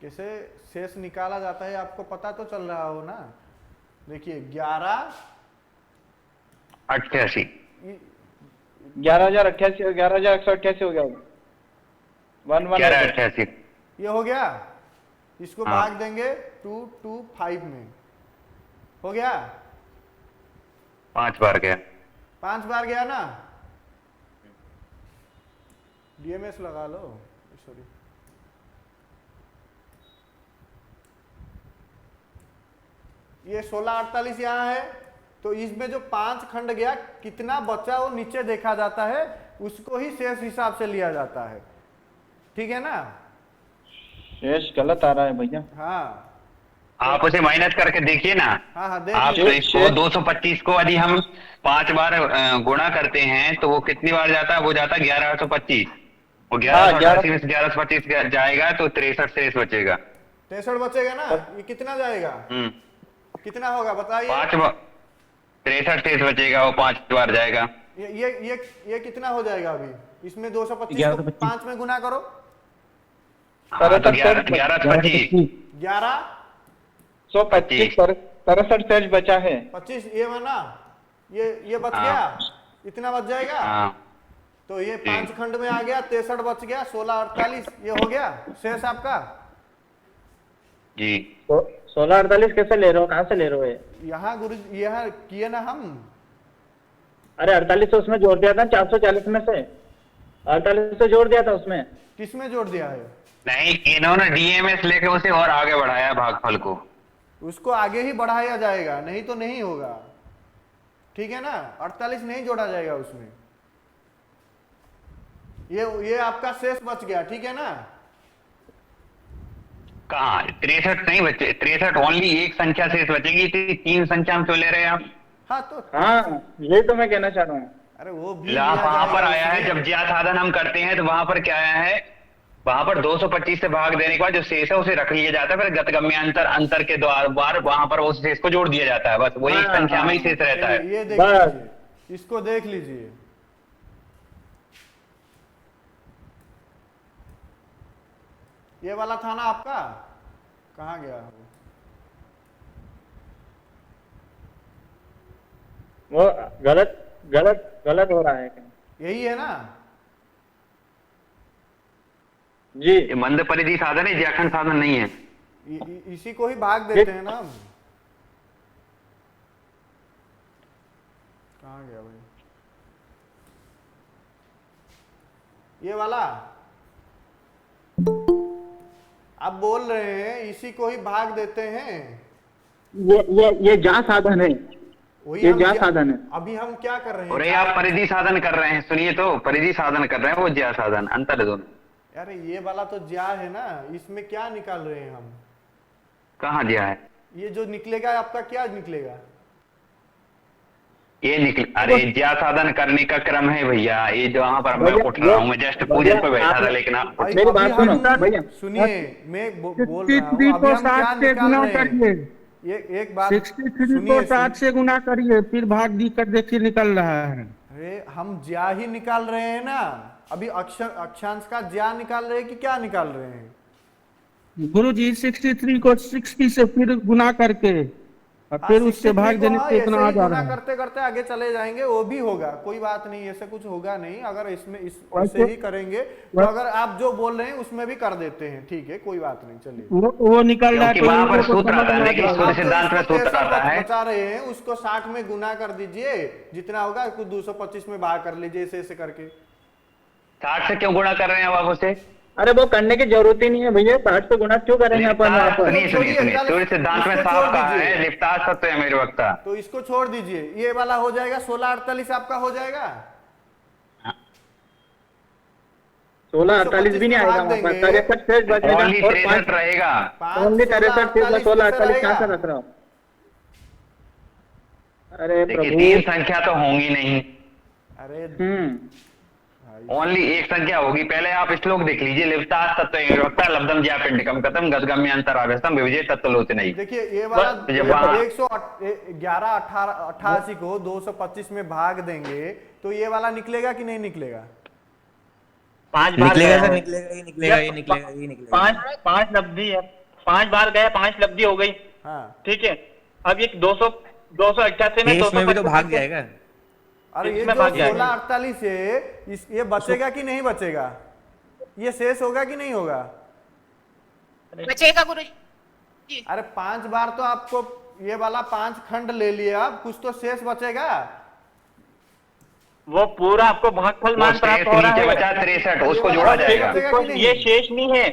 कैसे शेष निकाला जाता है आपको पता तो चल रहा हो ना। देखिए 11 88 11,088 11,188 हो गया। 1188 ये हो गया, इसको हाँ। भाग देंगे 225 में, हो गया। 5 बार गया। 5 बार गया ना। डीएमएस लगा लो, सॉरी। ये 1648 यहाँ है, तो इसमें जो 5 खंड गया, कितना बचा वो नीचे देखा जाता है, उसको ही शेष हिसाब से लिया जाता है, ठीक है ना। शेष गलत आ रहा है भैया। हाँ आप उसे माइनस करके देखिए ना। हाँ हाँ, देख आप लीजिए। इसको 225 को यदि हम 5 बार गुणा करते हैं तो वो कितनी बार जाता है? वो जाता है 1125। वो 1188 में से 1125 जाएगा तो 63 शेष बचेगा। 63 बचेगा ना। ये कितना जाएगा, कितना होगा बताइए। 63 शेष बचेगा, वो 5 बार जाएगा। ये कितना हो जाएगा अभी? इसमें 225 को 5 में गुना करो। हाँ, तो 1125 1125 63 शेष बचा है। 25 ये माना, ये बच हाँ। गया, इतना बच जाएगा। हाँ तो ये 5 खंड में आ गया, 63 बच गया, 1648 ये हो गया शेष आपका। जी। 16,48 कैसे ले रहे हो? कहाँ से ले रहे हो ये? यहाँ गुरु यहाँ किए ना हम। अरे 48 तो उसमें जोड़ दिया था 440 में से, 48 तो जोड़ दिया था उसमें। किस में जोड़ दिया है? नहीं, इन्होंने डीएमएस लेके उसे और आगे बढ़ाया भागफल को। उसको आगे ही बढ़ाया जाएगा, नहीं तो नहीं होगा, ठीक है ना। 48 नहीं जोड़ा जाएगा उसमें। ये आपका शेष बच गया, ठीक है ना। कहाँ 63 नहीं बचे? 63 ओनली एक संख्या शेष बचेगी, 3 संख्या हम क्यों ले रहे हैं आप? हाँ तो हाँ ये तो मैं कहना चाह रहा हूँ। अरे वो भी वहां पर आया है, जब ज्या साधन हम करते हैं तो वहां पर क्या आया है? वहां पर 225 से भाग देने के बाद जो शेष है उसे रख लिया जाता है, फिर गतगम्यांतर अंतर के द्वार वहां पर उस शेष को जोड़ दिया जाता है। बस वही एक संख्या में ही शेष रहता है। ये देख लीजिए, इसको देख लीजिए। ये वाला था ना आपका, कहाँ गया वो गलत हो रहा है। यही है ना जी। ये मंद परिधि साधन है, ज्याखंड साधन नहीं है। इसी को ही भाग देते हैं ना हम। कहाँ गया भाई ये वाला? आप बोल रहे हैं इसी को ही भाग देते हैं। ये जा साधन है। वही ये हम ज्या साधन है। अभी हम क्या कर रहे और हैं? ये आप परिधि साधन कर रहे हैं, सुनिए तो, परिधि साधन कर रहे हैं, वो ज्या साधन, अंतर है दोनों। अरे ये वाला तो ज्या है ना, इसमें क्या निकाल रहे हैं हम? कहाँ ज्या है? ये जो निकलेगा आपका क्या निकलेगा? ये निकल, अरे ज्या साधन करने का क्रम है भैया, ये जो वहां पर मैं उठ रहा हूँ, मैं जस्ट पूजन पे बैठा था, लेकिन आप अभी मेरी बात सुनो, हम- भैया। सुनिए, मैं बोल रहा हूँ 63 अभी को हम क्या 60 से निकाल गुना रहे हैं। करिए, ये एक बात 63 सुनिए, को 60 से गुना करिए, फिर भाग दी कर देखिए निकल रहा है। अरे हम ज्या ही निकाल रहे हैं ना, अभी अक्षर अक्षांश का ज्या निकाल रहे हैं कि क्या निकाल रहे हैं? गुरुजी 63 को 60 से फिर गुना करके और फिर उससे भाग देने से इतना आ जा रहा है। करते करते आगे चले जाएंगे, वो भी होगा, कोई बात नहीं, ऐसे कुछ होगा नहीं। अगर इसमें वैसे- इसे ही करेंगे तो अगर आप जो बोल रहे हैं उसमें भी कर देते हैं, ठीक है, कोई बात नहीं, चलिए। वो निकल रहा है क्योंकि तो वहां पर लोगों को सूत्र समझ आता है, में आ देखिए जाएगा। सूर्य सिद्धांत में सूत्र आता है, बचा रहे हैं उसको 60 में गुना कर दीजिए, जितना होगा कुछ 225 में भाग कर लीजिए, ऐसे ऐसे करके। 60 से क्यों गुणा कर रहे हैं आप उसे? अरे वो करने की जरूरत ही नहीं है भैया, 60 से गुना क्यों करेंगे अपन वहाँ पर? सुनिए सुनिए सुनिए, सूर्य सिद्धांत में इसको साफ छोड़ कहा दीजिए। है, लिप्तास तत्व है मेरे वक्ता। तो इसको छोड़ दीजिए, ये वाला हो जाएगा 1648 आपका हो जाएगा। 1648 भी नहीं आएगा वहाँ पर, 63 शेष बचेगा ओनली और 63 रहेगा। ओनली 63 शेष 1648 कहाँ से रख रहा हूँ? अरे देखिए प्रभु। 3 संख्या तो होंगी नहीं, अरे ओनली एक संख्या होगी। पहले आप श्लोक देख लीजिए, लिप्तास तत्व विभक्ता लब्धम ज्या पिंडकम कथम गदगम्य अंतराभ्यस्तम विविजय तत्व लोचनई। देखिए ये वाला जब वहाँ- 111 को 225 में भाग देंगे तो ये वाला निकलेगा कि नहीं निकलेगा? 5 बार निकलेगा गया सर, है। निकलेगा, ये निकलेगा, ये निकलेगा, ये निकलेगा। 5 लब्धि है, 5 बार गया, 5 लब्धि हो गई, हाँ, ठीक है। अब ये 288 में इसमें भी तो 225 भाग जाएगा। अरे ये इसमें जो भाग जाएगा। 1648 है ये बचेगा कि नहीं बचेगा? ये शेष होगा कि नहीं होगा? बचेगा गुरुजी। अरे 5 बार तो आपको ये वाला 5 खंड ले लिया, अब कुछ तो शेष बचेगा। वो पूरा आपको भागफल वो मान शेष प्राप्त हो रहा नीचे है। बचा 63, उसको जोड़ा जाएगा। बचेगा कि नहीं? ये शेष नहीं है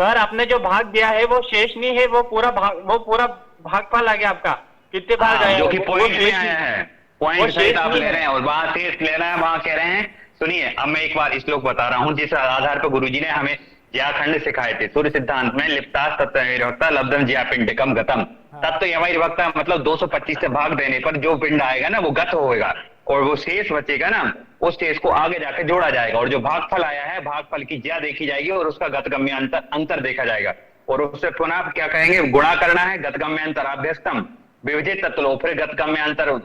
सर, आपने जो भाग दिया है वो शेष नहीं है, वो पूरा भागफल आ गया आपका, कितने बार हाँ, गए जो कि वो पॉइंट शेष में आया नहीं। है, वो पॉइंट शेष सहित आप नहीं ले है। रहे हैं, और वहां शेष ले रहे हैं, वहां कह रहे हैं। सुनिए, अब मैं एक बार श्लोक बता रहा हूं जिस आधार पर गुरुजी ने हमें ज्याखंड सिखाए थे। सूर्य सिद्धांत में लिप्तास तत्व विभक्ता लब्धम ज्या पिंडकम गतम, तत्व यमई विभक्ता मतलब 225 से भाग देने पर जो पिंड आएगा ना वो गत होगा, और वो शेष बचेगा ना, उस शेष को आगे जाके जोड़ा जाएगा, और जो भागफल आया है भागफल की ज्या देखी जाएगी और उसका गतगम्य अंतर देखा जाएगा, और उससे पुनः क्या कहेंगे, गुणा करना है, गतगम्य अंतराभ्यस्तम विविजित तत्व, फिर गतगम्य अंतर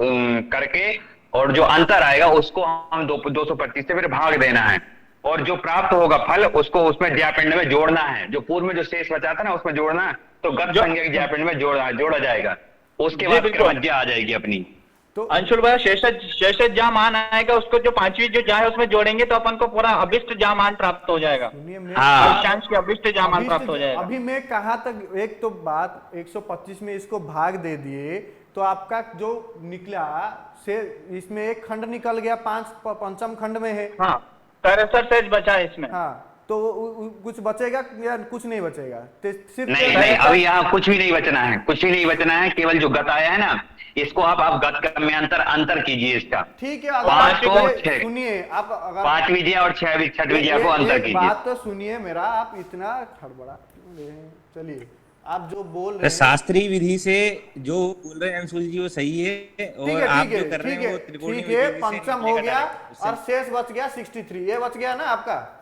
करके, और जो अंतर आएगा उसको हम 225 से फिर भाग देना है, और जो प्राप्त होगा फल उसको उसमें ज्यापिंड में जोड़ना है, जो पूर्व में जो शेष बचा था ना उसमें जोड़ना, तो गत संज्ञा के ज्यापिंड में जोड़ा जाएगा, उसके बाद क्रमज्ञा आ जाएगी अपनी। तो अंशुल भाई शेष जा मान आएगा, उसको जो 5वीं जो जा है उसमें जोड़ेंगे तो अपन को पूरा अभिष्ट जा मान प्राप्त हो जाएगा, सुनिए, मैं हाँ। अक्षांश के अभिष्ट जा मान प्राप्त हो जाएगा। अभी मैं कहा तक एक तो बात 125 में इसको भाग दे दिए तो आपका जो निकला से इसमें एक खंड निकल गया, पंचम खंड में है। हाँ 63 शेष बचा है इसमें। हाँ, तो कुछ बचेगा या कुछ नहीं बचेगा? सिर्फ नहीं, अभी यहाँ कुछ भी नहीं बचना है, कुछ भी नहीं बचना है, केवल जो गत आया है ना इसको आप गत में अंतर कीजिए इसका। ठीक है, 5 को अगर 6, सुनिए आप, अगर 5वीं ज्या और छठवीं ज्या को अंतर एक कीजिए। बात तो सुनिए मेरा, आप इतना खड़बड़ा क्यों रहे हैं? चलिए, आप जो बोल रहे हैं शास्त्रीय विधि से जो बोल रहे हैं अंशुल जी वो सही है, और आप जो कर रहे हैं वो त्रिकोणीय ठीक है, विधि से पंचम निकलेगा हो गया डायरेक्ट। और शेष बच गया 63, ये बच गया ना आपका।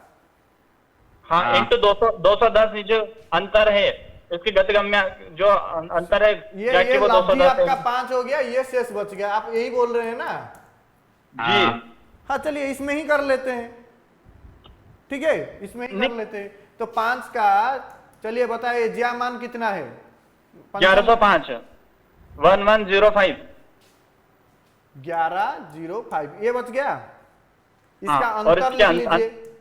हाँ, हाँ। इंटू 210 जो अंतर है इसकी गतिगम्य जो अंतर है ये जाके वो लब्धि 210 आपका 5 हो गया, ये शेष बच गया, आप यही बोल रहे हैं ना? हाँ। हाँ, चलिए इसमें ही कर लेते हैं, ठीक है, इसमें ही कर लेते हैं। तो 5 का, चलिए बताइए ज्या मान कितना है? 1105 1105 1105, ये बच गया। इसका हाँ, और अंतर इसके लिख लीजिए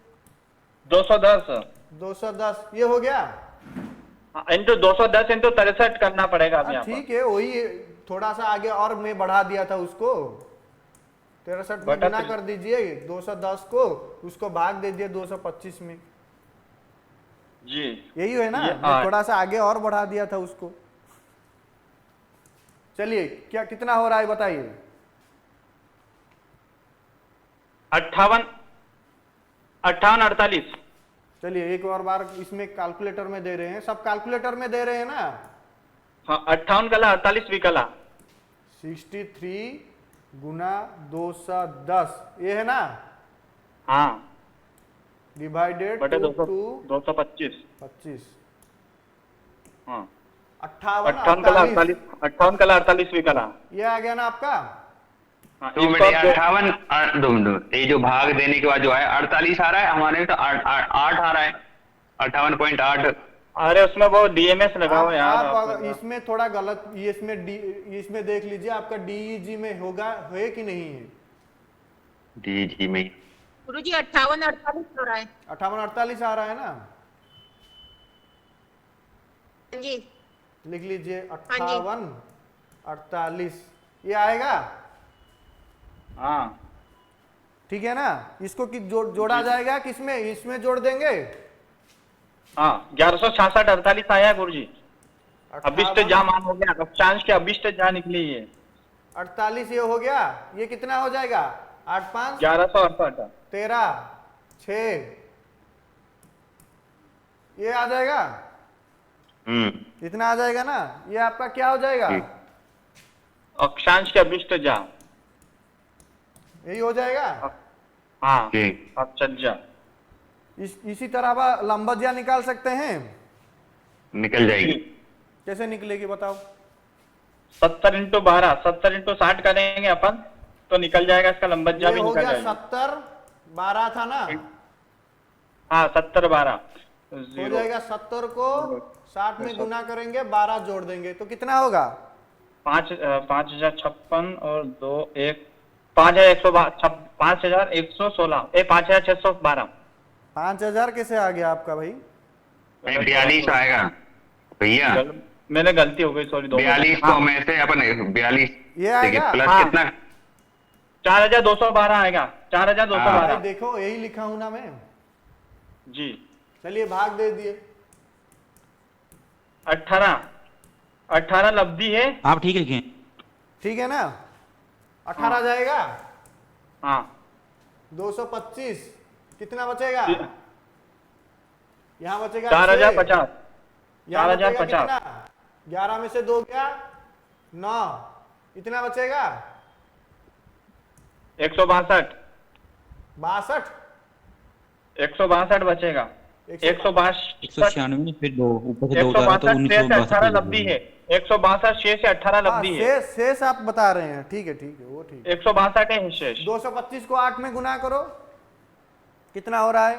210 210, ये हो गया। इंटू 210 इंटू 63 करना पड़ेगा अभी हाँ, यहाँ ठीक है, वही थोड़ा सा आगे और मैं बढ़ा दिया था उसको, 63 में बटा गुना कर दीजिए 210 को, उसको भाग दे दिए 225 में, जी। यही है ना? ये, मैं हाँ। थोड़ा सा आगे और बढ़ा दिया था उसको। चलिए, क्या कितना हो रहा है बताइए? 58 48। चलिए एक और बार इसमें कैलकुलेटर में दे रहे हैं, सब कैलकुलेटर में दे रहे हैं ना। हाँ 58 कला 48 भी कला। 63 गुना 210 ये है ना, हाँ डिवाइडेड बटे टू 225। 25। हाँ 58 58 कला 48, 58 कला 48 भी कला। ये आ गया ना आपका। हाँ, 2 मिनट, 58 दो मिनट, ये जो भाग देने के बाद जो है 48 आ रहा है, हमारे तो 8 आ रहा है 58.8। अरे उसमें वो डीएमएस लगा हुआ है यार। आप अगर इसमें थोड़ा गलत, ये इसमें देख लीजिए आपका डीईजी में होगा है कि नहीं है। जी में गुरुजी 58 48 हो रहा है। 58 48 आ रहा है ना, जी लिख लीजिए हाँ जी। 58 48 ये आएगा। हाँ ठीक है ना, इसको जोड़ा जाएगा किसमें, इसमें जोड़ देंगे। हाँ 1166 48 आया है गुरुजी। 58 अभिष्ट जा मान हो गया, अक्षांश के अभिष्ट जा निकली है। 48 ये हो गया, ये कितना हो जाएगा 8 5 1168। 13 6 ये आ जाएगा, इतना आ जाएगा ना। ये आपका क्या हो जाएगा, अक्षांश के अभिष्ट जा, यही हो जाएगा। हाँ अच्छा जा। इसी तरह आप लंबज्या निकाल सकते हैं। निकल जाएगी। कैसे निकलेगी बताओ। 70 × 12 70 × 60 करेंगे अपन तो निकल जाएगा, इसका लंबज्जा ये भी हो निकल गया जाएगा। 70 12 था ना, हाँ 70 12 हो जाएगा। 70 को 60 में गुना करेंगे, 12 जोड़ देंगे तो कितना होगा 5056 और 2 1 5116 5612 5000 कैसे आ गया आपका भाई। 42 आएगा भैया, मैंने गलती हो गई, सॉरी। 42 को में से अपन 42 ये आएगा। प्लस हाँ। कितना 4212 आएगा, 4212 देखो यही लिखा हूं ना मैं जी। चलिए भाग दे दिए। 18 लब्धि है। आप ठीक लिखें। ठीक है ना, 18 जाएगा। हाँ 225 कितना बचेगा, यहाँ बचेगा 4050। 4050 11 में से 2 गया 9, इतना बचेगा 162 62 बचेगा। 162 196 फिर 2 ऊपर से 2 उतारा तो 18 1962 लब्धि है। 162 6 से 18 लब्धि है। शेष आप बता रहे हैं। ठीक है वो ठीक है। 162 है शेष। 225 को 8 में गुना करो, कितना हो रहा है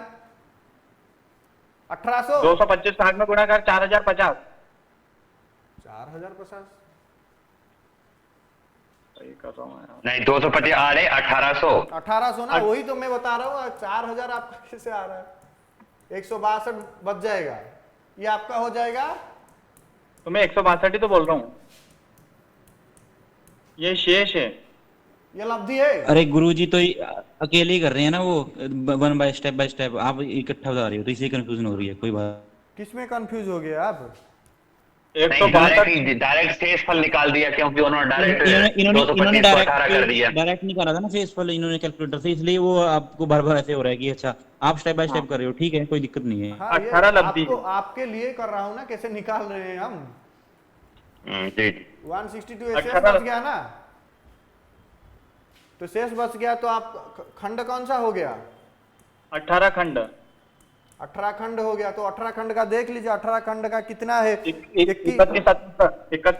1800। 225 8 में गुणा कर 4050। 4050 सही कर रहा हूँ यार। नहीं 250 आ रहे 1800 1800 ना, वही तो मैं बता रहा हूँ। 4000 आपका कैसे आ रहा है। 162 बच जाएगा, ये आपका हो जाएगा। तो मैं 162 ही तो बोल रहा हूँ, ये शेष है। ये लब्धि है। अरे गुरुजी तो अकेले ही कर रहे हैं ना वो, वन बाय स्टेप आप इकट्ठा बता रहे हो तो इसलिए कंफ्यूजन हो रही है। कोई बात किसमें कंफ्यूज हो गया आप। 162 डायरेक्ट शेष फल निकाल दिया, क्योंकि उन्होंने डायरेक्ट इन्होंने 225 को 18 कर दिया। डायरेक्ट निकाला था ना शेषफल इन्होंने कैलकुलेटर से, इसलिए वो आपको भर भर ऐसे हो रहा है कि अच्छा आप स्टेप बाय स्टेप कर रहे हो। ठीक है कोई दिक्कत नहीं है। हाँ, ये 18 लब्धि आपको आपके लिए कर रहा हूँ ना, कैसे निकाल रहे हैं हम। जी 162 शेष 18 बच गया ना, तो शेष बच गया तो आप खंड कौन सा हो गया 18 खंड। 18 खंड हो गया। तो 18 खंड का देख लीजिए, 18 खंड का कितना है 31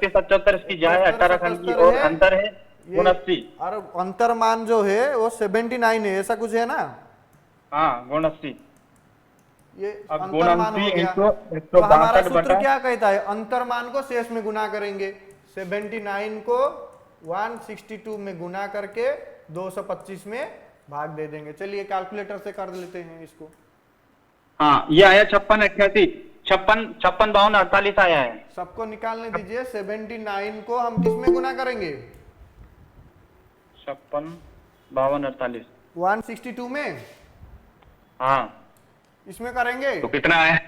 77 इसकी जा है 18 खंड की, और अंतर है 79। और अंतर मान जो है वो 79 है, ऐसा कुछ है ना। हाँ 79। ये अब अंतर मान हो गया। तो हमारा सूत्र क्या कहता है, अंतर मान को शेष में गुना करेंगे। 79 को 162 में गुना करके 225 में भाग दे देंगे। चलिए कैलकुलेटर से कर लेते हैं इसको। हाँ ये आया 56 88 56 52 48 आया है। सबको निकालने दीजिए। 79 को हम किस में गुना करेंगे 56 52 48 162 में, हाँ इसमें करेंगे तो कितना है,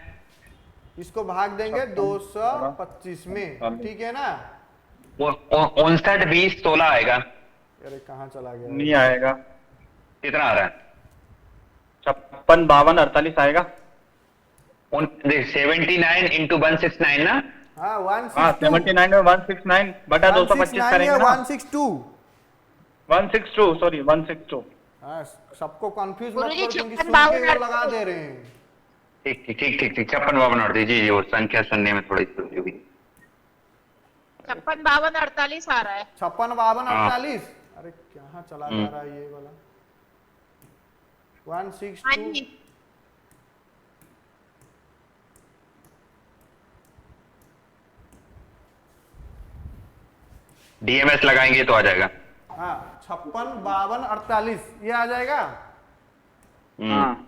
इसको भाग देंगे 225 में। ठीक है ना। 59 20 16 आएगा। अरे कहाँ चला गया, नहीं आएगा। कितना आ रहा है? 56, 52, 48 आएगा। 79 इंटू 169 ना? हाँ हाँ 79 में 169 बटा 225 करेंगे ना। 162। 162 सॉरी 162। हाँ, सबको कंफ्यूज मत गुरुजी, करो क्योंकि 56, सुन के 52 वो लगा दे रहे हैं। ठीक ठीक ठीक ठीक ठीक 56, 52 48 जी जी, वो संख्या सुनने में थोड़ी त्रुटि हुई। 56, 52, 48 आ रहा है। 56, 52, हाँ। 48। अरे कहाँ चला जा रहा है ये वाला? हाँ 162। जी। डीएमएस लगाएंगे तो आ जाएगा। हाँ 56, 52, 48 ये आ जाएगा। हाँ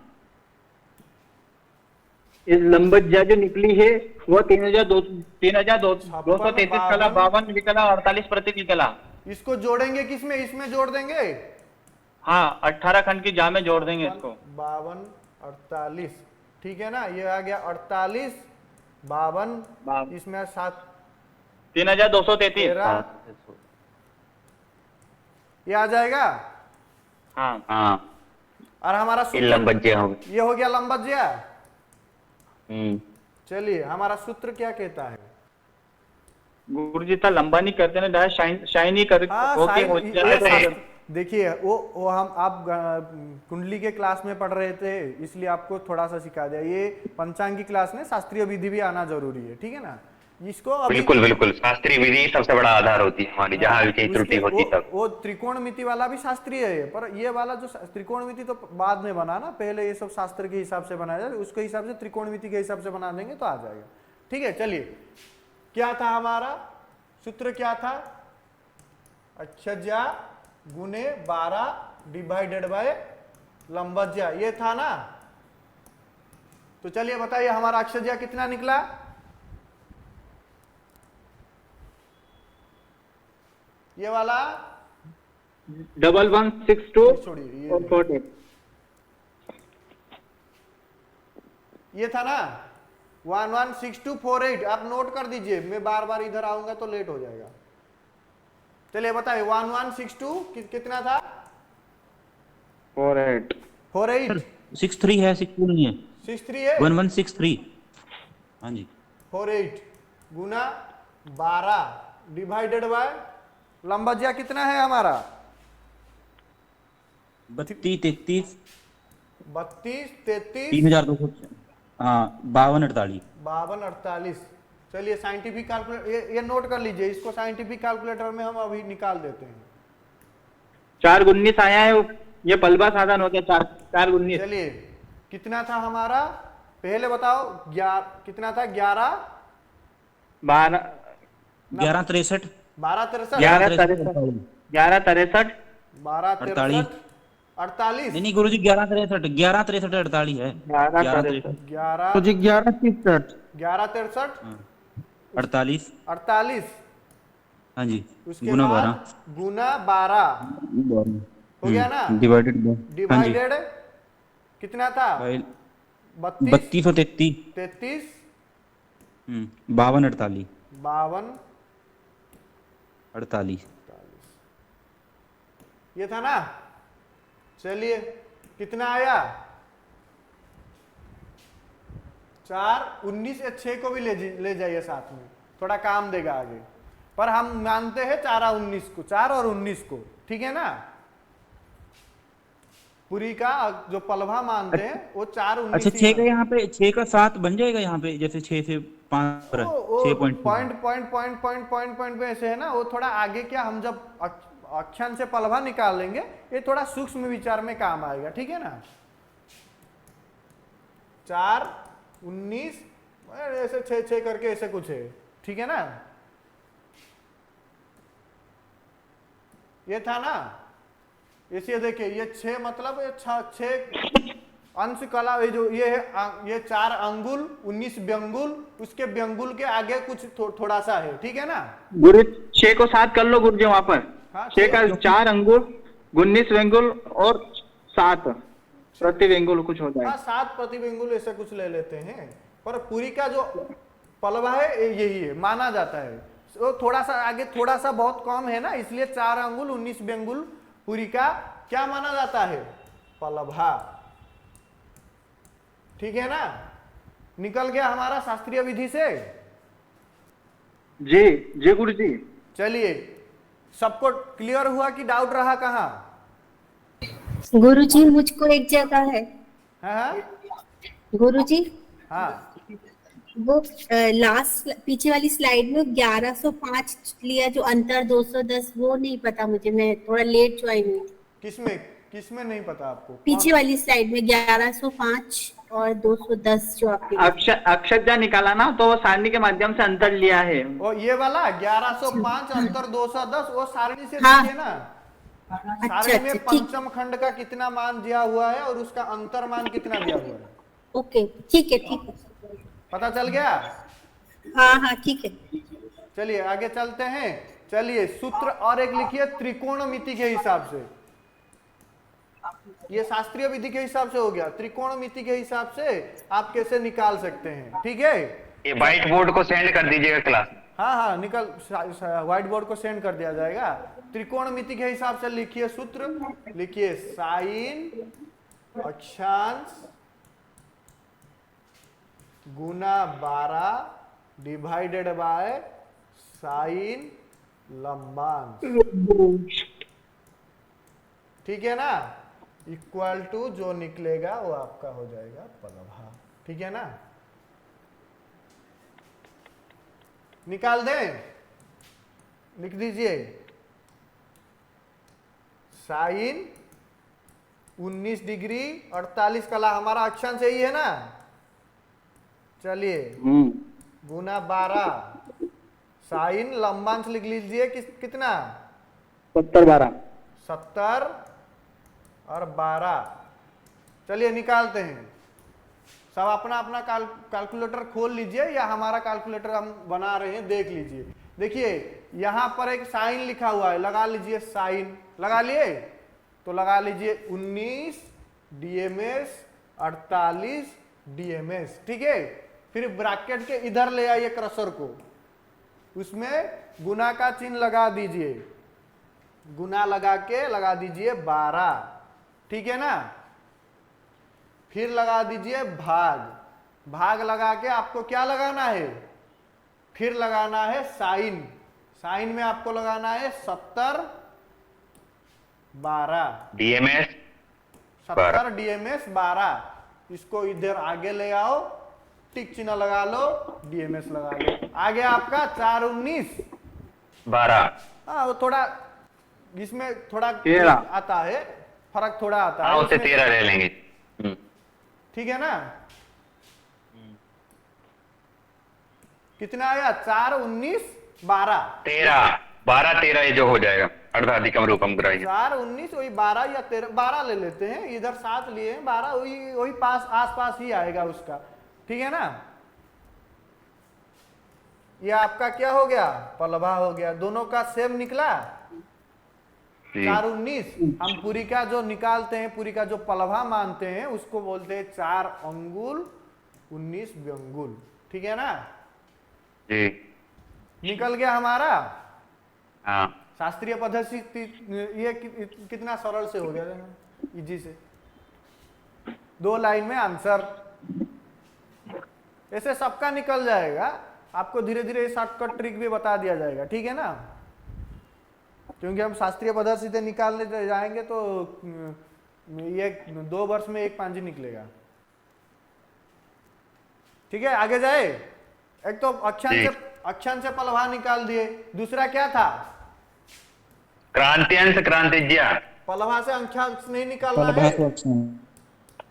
इस लंबज्या जो निकली है वो 3233 कला 52 निकला 48 प्रति निकला। इसको जोड़ेंगे किसमें? इसमें जोड़ देंगे। हाँ 18 खंड की जा में जोड़ देंगे इसको। 52, 48 ठीक है ना, ये आ गया 48, 52 इसमें 7 3233। 13 ये आ जाएगा। हाँ हाँ और हमारा ये सूत्र लंबज्या हो गया। ये हो गया लंबज्या। हम्म। चलिए हमारा सूत्र क्या कहता है? गुरुजी था लंबा नहीं करते ना, डायरेक्ट शाइन ही कर हाँ, ओके हो साइन- जाता है। देखिए वो हम आप कुंडली के क्लास में पढ़ रहे थे इसलिए आपको थोड़ा सा सिखा दिया। ये पंचांग की क्लास में शास्त्रीय विधि भी आना जरूरी है, ठीक है ना। इसको अभी बिल्कुल बिल्कुल, शास्त्रीय विधि सबसे बड़ा आधार होती है हमारी, जहाँ भी कहीं त्रुटि उसके- होती तब। वो त्रिकोणमिति वाला भी शास्त्रीय है, पर ये वाला जो त्रिकोणमिति तो बाद में बना ना, पहले ये सब शास्त्र के हिसाब से बनाया जाए, उसके हिसाब से त्रिकोणमिति के हिसाब से बना देंगे तो आ जाएगा। ठीक है चलिए, क्या था हमारा सूत्र? क्या था? अक्षज्या गुने 12 डिवाइडेड बाय लंबज्या, ये था ना। तो चलिए बताइए हमारा अक्षज्या कितना निकला? ये वाला 1162 छोड़िए, और 48। ये था ना 116248। आप नोट कर दीजिए, मैं बार बार इधर आऊंगा तो लेट हो जाएगा। चलिए बताइए 1162 कितना था? 48। 48 63 है, 62 नहीं है। 63 है। 1163। हाँ जी 48 गुना 12 डिवाइडेड बाय लंबज्या कितना है हमारा? 32 33 32 33 3200। हाँ 52 48। 52 48। चलिए साइंटिफिक कैलकुलेटर ये नोट कर लीजिए, इसको साइंटिफिक कैलकुलेटर में हम अभी निकाल देते हैं। 419 आया है, ये पलबा साधन हो गया। 419। चलिए कितना था हमारा पहले बताओ? कितना था? 11 12 11 63 12 63 11 63 11 63 12 63 48 नहीं गुरुजी 11 63 11 63 48 है। 11 11 तो जी 11 63। 11 63 48। 48 हाँ जी उसके गुना बाद 12 गुना 12 हो गया ना, डिवाइडेड बाय। हाँ जी डिवाइडेड कितना था? 32 3233। 33 52 48 52 48। ये था ना। चलिए कितना आया? 4 19 या 6 को भी ले जाइए साथ में, थोड़ा काम देगा आगे। पर हम मानते हैं 4 और 19 को, 4 और 19 को, ठीक है ना। पूरी का जो पलवा मानते हैं वो 4 19। अच्छा 6 का यहाँ पे 6 का 7 बन जाएगा यहाँ पे, जैसे 6 से 5 पर 6 पॉइंट में ऐसे है ना, वो थोड़ा आगे क्या हम जब अक्षांश से पलवा निकाल लेंगे ये थोड़ा सूक्ष्म विचार में काम आएगा, ठीक है ना। 4 19 ऐसे 6 करके ऐसे कुछ है, ठीक है ना। ये था ना, इसे देखिए ये 6 मतलब ये 6 अंश कला, ये जो ये है ये 4 अंगुल 19 व्यंगुल, उसके व्यंगुल के आगे कुछ थोड़ा सा है, ठीक है ना। गुरु 6 को 7 कर लो गुरु जी वहां पर। हाँ, 6 का 4 अंगुल 19 व्यंगुल और 7 प्रति व्यंगुल कुछ हो जाएगा। हाँ 7 प्रति व्यंगुल ऐसे कुछ ले लेते हैं, पर पूरी का जो पलवा है यही है माना जाता है। तो थोड़ा सा आगे थोड़ा सा बहुत कम है ना, इसलिए 4 अंगुल 19 व्यंगुल पूरी का क्या माना जाता है? पलभा। ठीक है ना, निकल गया हमारा शास्त्रीय विधि से। जी जी गुरु जी। चलिए, सबको क्लियर हुआ कि डाउट रहा कहाँ? गुरुजी मुझको एक जगह है। हाँ गुरुजी हाँ, वो लास्ट पीछे वाली स्लाइड में 1105 लिया जो अंतर 210, वो नहीं पता मुझे, मैं थोड़ा लेट ज्वाइन हुई। किसमें किसमें नहीं पता आपको? पीछे वाली स्लाइड में 1105 और 210 जो आपने अक्षर जा निकाला ना, तो वो सारणी के माध्यम से अंतर लिया है। वो ये वाला 1105 अंतर 210 वो सारणी से हाँ। देखिए ना। अच्छा सारणी में अच्छा ठीक, पंचम खंड का कितना मान दिया हुआ है और उसका अंतर मान कितना दिया हुआ है, ओके ठीक है। पता चल गया? हाँ हाँ ठीक है। चलिए आगे चलते हैं। चलिए सूत्र और एक लिखिए त्रिकोणमिति के हिसाब से। ये शास्त्रीय विधि के हिसाब से हो गया, त्रिकोणमिति के हिसाब से आप कैसे निकाल सकते हैं। ठीक है, ये व्हाइट बोर्ड को सेंड कर दीजिएगा क्लास। हाँ हाँ, व्हाइट बोर्ड को सेंड कर दिया जाएगा। त्रिकोणमिति के हिसाब से लिखिए सूत्र, लिखिए साइन अक्षांश गुना 12 डिवाइडेड बाय साइन लंबांश। ठीक है ना, इक्वल टू जो निकलेगा वो आपका हो जाएगा पलभा। ठीक है ना, निकाल दें, लिख दीजिए साइन 19 डिग्री 48 कला, हमारा अक्षांश यही है ना। चलिए गुना 12 साइन लंबांश लिख लीजिए कितना 70 और 12। चलिए निकालते हैं, सब अपना अपना कैलकुलेटर खोल लीजिए या हमारा कैलकुलेटर हम बना रहे हैं, देख लीजिए। देखिए यहां पर एक साइन लिखा हुआ है, लगा लीजिए साइन, लगा लिए तो लगा लीजिए 19 डीएमएस 48 डीएमएस। ठीक है, फिर ब्रैकेट के इधर ले आइए क्रसर को, उसमें गुना का चिन्ह लगा दीजिए, गुना लगा के लगा दीजिए 12। ठीक है ना, फिर लगा दीजिए भाग, भाग लगा के आपको क्या लगाना है, फिर लगाना है साइन, साइन में आपको लगाना है 70 12 डीएमएस 70 डीएमएस 12। इसको इधर आगे ले आओ, टिक चिन्ह लगा लो, डीएमएस लगा लो, आगे आपका 4 19 12। हाँ, वो थोड़ा इसमें थोड़ा 13 आता है, फर्क थोड़ा आता हाँ है उसे इसमें। 13 ले लेंगे। ठीक है ना, कितना आया 4 19 12 13 12 13 ये जो हो जाएगा अर्धाधिकम रूपम ग्राह्य। 4 19 वही 12 या 13 12 ले लेते हैं, इधर 7 लिए हैं, 12 वही पास आसपास ही आएगा उसका। ठीक है ना, ये आपका क्या हो गया, पलभा हो गया, दोनों का सेम निकला 4 19। हम पूरी का जो निकालते हैं, पूरी का जो पलभा मानते हैं उसको बोलते हैं 4 अंगुल 19 व्यंगुल। ठीक है ना, जी निकल गया हमारा हाँ। शास्त्रीय पद्धति। ये कितना सरल से हो गया, इजी से, 2 लाइन में आंसर, ऐसे सबका निकल जाएगा। आपको धीरे धीरे शॉर्टकट ट्रिक भी बता दिया जाएगा। ठीक है ना, क्योंकि हम शास्त्रीय पद्धति से निकालने जाएंगे तो ये 2 वर्ष में 1 पांजी निकलेगा। ठीक है, आगे जाए। एक तो अक्षांश से पलभा निकाल दिए, दूसरा क्या था, क्रांतियांश क्रांतिज्या। पलभा से अक्षांश नहीं निकालना है,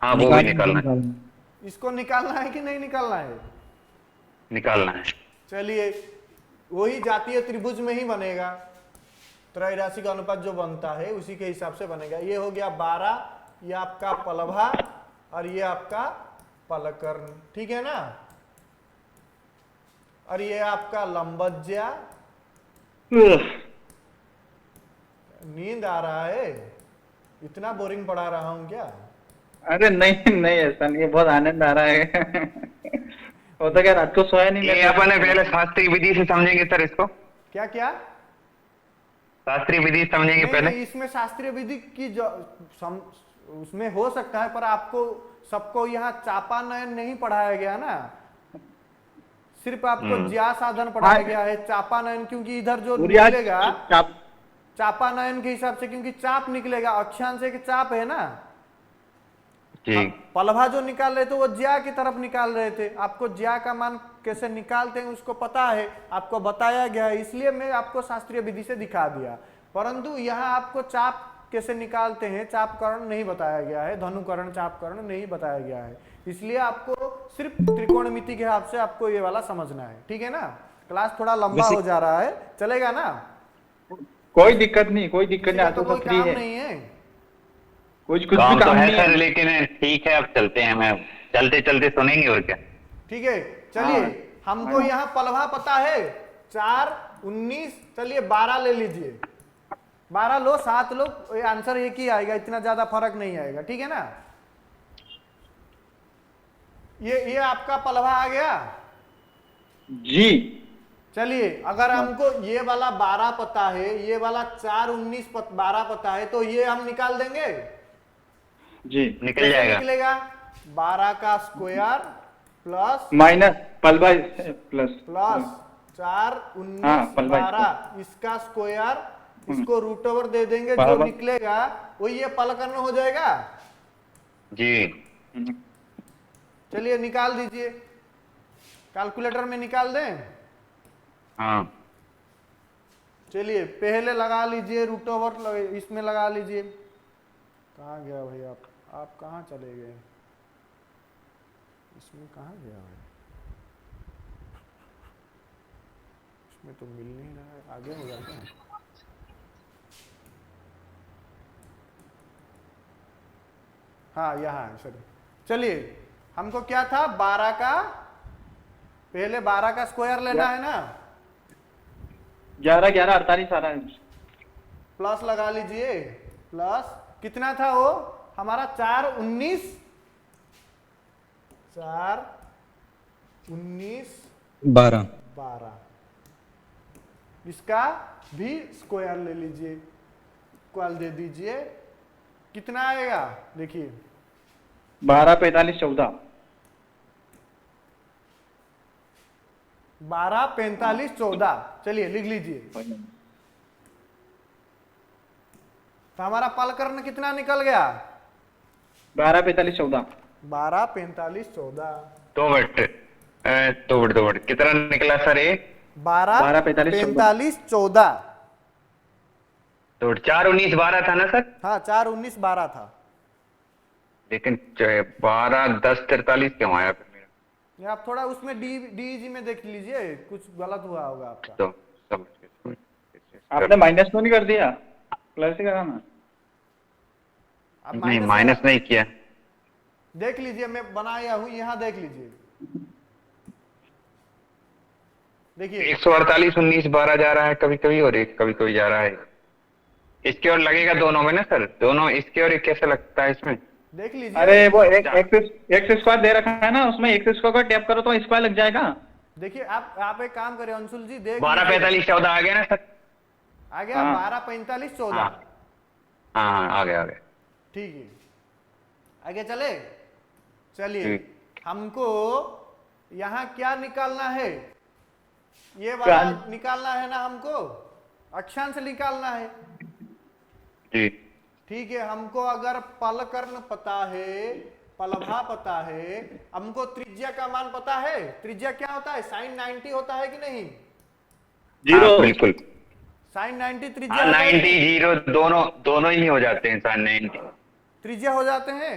हाँ वो भी निकालना है, इसको निकालना है कि नहीं निकालना है, निकालना है। चलिए वही जातीय त्रिभुज में ही बनेगा, त्रैराशिक का अनुपात जो बनता है उसी के हिसाब से बनेगा। ये हो गया 12, ये आपका पलभा और ये आपका पलकर्ण। ठीक है ना, और ये आपका लंबज्या। नींद आ रहा है, इतना बोरिंग पढ़ा रहा हूं क्या? अरे नहीं नहीं ऐसा नहीं है, बहुत आनंद आ रहा है। वो तो क्या रात को सोया नहीं। ये अपन पहले शास्त्रीय विधि से समझेंगे सर इसको, क्या क्या शास्त्रीय विधि समझेंगे नहीं, पहले। नहीं, इसमें शास्त्रीय विधि की जो उसमें हो सकता है, पर आपको सबको यहाँ चापानयन नहीं पढ़ाया गया ना, सिर्फ आपको ज्या साधन पढ़ाया गया है, चापानयन क्योंकि इधर जो निकलेगा चापानयन के हिसाब से, क्योंकि चाप निकलेगा, अक्षांश एक चाप है ना, ठीक। पलभा जो निकाल रहे थे वो ज्या की तरफ निकाल रहे थे, आपको ज्या का मान कैसे निकालते हैं उसको पता है, आपको बताया गया है, इसलिए मैं आपको शास्त्रीय विधि से दिखा दिया। परंतु यहाँ आपको चाप कैसे निकालते हैं, चापकरण नहीं बताया गया है, धनुकरण चापकरण नहीं बताया गया है, इसलिए आपको सिर्फ त्रिकोणमिति के हिसाब से आपको ये वाला समझना है, ठीक है ना। क्लास थोड़ा लंबा हो जा रहा है, चलेगा ना? कोई दिक्कत नहीं, कोई दिक्कत नहीं, तो तो कोई फ्री काम है, नहीं है, कुछ भी काम तो काम है नहीं सर, है। लेकिन ठीक है, अब चलते हैं, मैं चलते चलते सुनेंगे और क्या। ठीक है चलिए। हमको यहाँ पलभा पता है 4, 19, चलिए 12 ले लीजिए, 12 लो, 7 लो, आंसर एक ही आएगा, इतना ज्यादा फर्क नहीं आएगा, ठीक है ना। ये आपका पलभा आ गया जी। चलिए, अगर हमको ये वाला 12 पता है, ये वाला 4, 19, 12 पता है, तो ये हम निकाल देंगे जी, निकल कैसे जाएगा। निकलेगा? 12 का स्क्वायर प्लस माइनस पलभा प्लस 4, 19, हाँ, पलभा 12 इसका स्क्वायर, इसको रूट ओवर दे देंगे, जो बराबर। निकलेगा वो ये पलकर्ण हो जाएगा। जी, चलिए निकाल दीजिए, कैलकुलेटर में निकाल दें। हाँ, चलिए पहले लगा लीजिए रूट ओवर, इसमें लगा लीजिए। कहाँ गया भाई आप कहाँ चले गए? इसमें कहाँ गया भाई? इसमें तो मिल नहीं रहा है, आगे हो जाता है। हाँ यहाँ है, सर। चलिए, हमको क्या था, 12 का, पहले 12 का स्क्वायर लेना है ना, 11 11 48 आ रहा है। प्लस लगा लीजिए, प्लस कितना था वो हमारा, 4, 19, 4, 19, 12 12, इसका भी स्क्वायर ले लीजिए, इक्वल दे दीजिए, कितना आएगा देखिए, 12 45 14 12, 45, 14। चलिए लिख लीजिए, तो हमारा पलकर्ण कितना निकल गया? 12 45 14 12, 45, 14। दो बट कितना निकला सर ये? 12, 45, 45, 14। तो 4, 19, 12 था ना सर? हाँ 4, 19, 12 था। लेकिन 12, 10, 43 क्यों आया फिर मेरा? ये आप थोड़ा उसमें डीईजी में देख लीजिए, कुछ गलत हुआ होगा आपका। तो समझ आपने माइनस तो नहीं कर दिया, प्लस ही करा ना? आप नहीं, माइनस माइनस नहीं किया। देख लीजिए, मैं बनाया हूं, यहाँ देख लीजिए, देखिए 148, 19, 12 जा रहा है कभी कभी, और एक कभी कभी जा रहा है इसके, और लगेगा दोनों में ना सर, दोनों इसके और एक कैसे लगता है इसमें? देख लीजिए। अरे वो एक्स स्क्वायर दे रखा है ना, उसमें एक्स स्क्वायर को टैप करो तो स्क्वायर लग जाएगा। देखिए आप एक काम करें अंशुल जी, देख 12, 45, 14 आ गया ना सर? आ गया। हाँ। 12, 45, 14। हाँ, आ गया। ठीक है, आगे चले। चलिए, ठीक। हमको यहाँ क्या निकालना है, ये वाला निकालना है ना, हमको अक्षांश निकालना है। जी, ठीक है, हमको अगर पलकर्ण पता है, पलभा पता है, हमको त्रिज्या का मान पता है। त्रिज्या क्या होता है, sin 90 होता है कि नहीं? हाँ, बिल्कुल। sin 90 त्रिज्या हाँ, होता है? 90, 0 दोनों ही हो जाते हैं sin 90। त्रिज्या हो जाते हैं।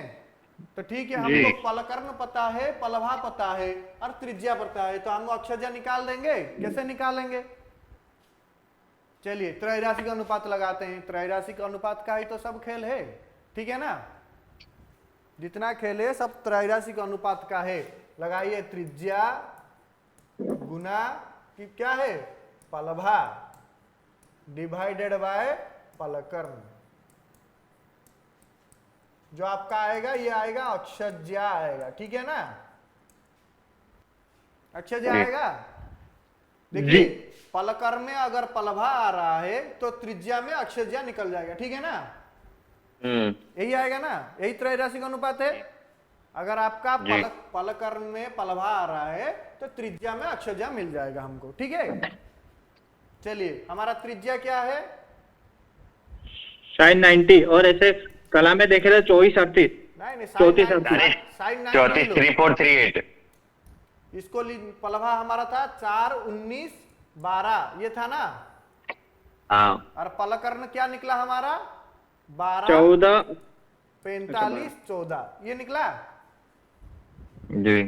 तो ठीक है, हमको पलकर्ण पता है, पलभा पता है और त्रिज्या पता है, तो हम अक्षज्या निकाल देंगे। कैसे निकालेंगे? चलिए त्रैराशिक अनुपात लगाते हैं। त्रैराशिक अनुपात का ही तो सब खेल है, ठीक है ना। जितना खेल है सब त्रैराशिक अनुपात का है। लगाइए, त्रिज्या गुना कि क्या है, पलभा डिवाइडेड बाय पलकर्ण। जो आपका आएगा ये आएगा अक्षज्या आएगा, ठीक है ना। अक्षज्या आएगा। देखिए पलकर्ण में अगर पलभा आ रहा है तो त्रिज्या में अक्षज्या निकल जाएगा, ठीक है ना। यही आएगा ना, यही त्रैराशिक अनुपात है। अगर आपका जी। पलकर्म में पलभा आ रहा है तो त्रिज्या में अक्षज्या मिल जाएगा हमको, ठीक है। चलिए हमारा त्रिज्या क्या है? साइन 90 और ऐसे कला में देखे तो 24 38 नहीं 34 साइन 34 3438 इसको पलभा हमारा था 4 19 12 ये था ना। हाँ और पलकर्ण क्या निकला हमारा? 12 14 45 14 ये निकला। जी।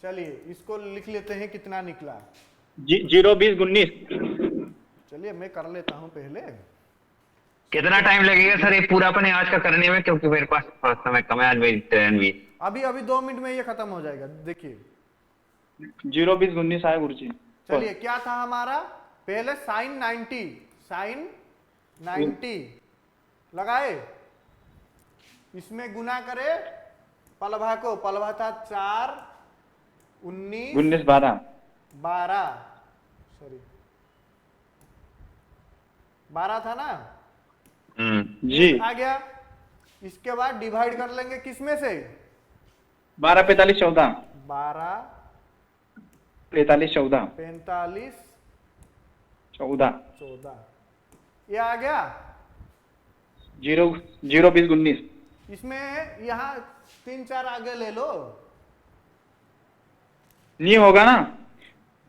चलिए इसको लिख लेते हैं कितना निकला। 0 20 19। चलिए मैं कर लेता हूं पहले। कितना टाइम लगेगा सर ये पूरा अपने आज का करने में, क्योंकि मेरे पास थोड़ा समय कम है, आज मेरी ट्रेन भी। अभी 2 मिनट में ये खत्म हो जाएगा, देखिए। 0 20 19 आया गुरुजी। चलिए क्या था हमारा? पहले साइन 90 लगाए, इसमें गुना करे पलभा को। पलभा था 4 19 19 12 सॉरी 12 था ना जी। आ गया। इसके बाद डिवाइड कर लेंगे किसमें से? 12 45 14 12 45 14 45 14 14 ये आ गया। 0 0 20 19। इसमें यहाँ 3 4 आगे ले लो, नहीं होगा ना?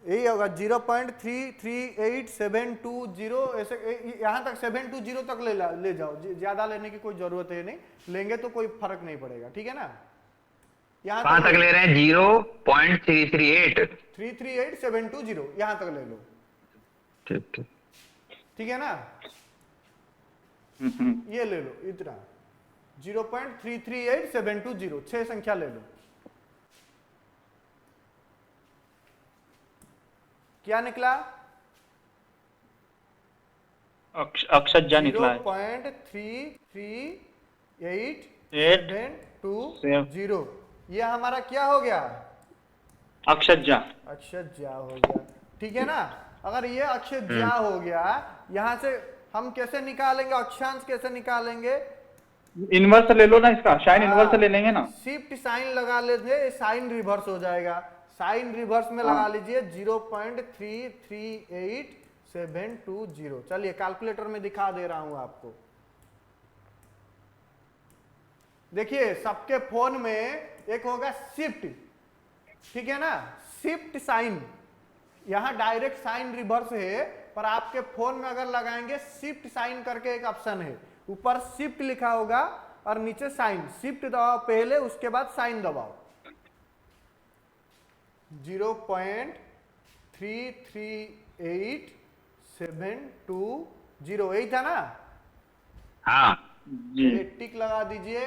यही होगा 0.33870 ऐसे यहाँ तक 720 तक ले जाओ। ज्यादा लेने की कोई जरूरत है नहीं, लेंगे तो कोई फर्क नहीं पड़ेगा, ठीक है ना। यहाँ कहाँ तक ले रहे हैं? 0.338 33870 यहाँ तक ले लो, ठीक है। ठीक है ना। ये ले लो इतना 0.338720 6 संख्या ले लो। क्या निकला? अक्षज्या निकला है। 0.33870 ये हमारा क्या हो गया? अक्षज्या। अक्षज्या हो गया, ठीक है ना। अगर ये अक्षज्या हो गया, यहां से हम कैसे निकालेंगे? अक्षांश कैसे निकालेंगे? इनवर्स ले लो ना इसका, साइन इनवर्स ले लेंगे ना। शिफ्ट साइन लगा लीजिए, साइन रिवर्स हो जाएगा। साइन रिवर्स में लगा लीजिए 0.338720। चलिए कैलकुलेटर में दिखा दे रहा हूं आपको। देखिए सबके फोन में एक होगा शिफ्ट, ठीक है ना। शिफ्ट साइन, यहां डायरेक्ट साइन रिवर्स है, पर आपके फोन में अगर लगाएंगे शिफ्ट साइन करके एक ऑप्शन है, ऊपर शिफ्ट लिखा होगा और नीचे साइन। शिफ्ट दबाओ पहले, उसके बाद साइन दबाओ। 0.33870 यही था ना। हाँ ये टिक लगा दीजिए।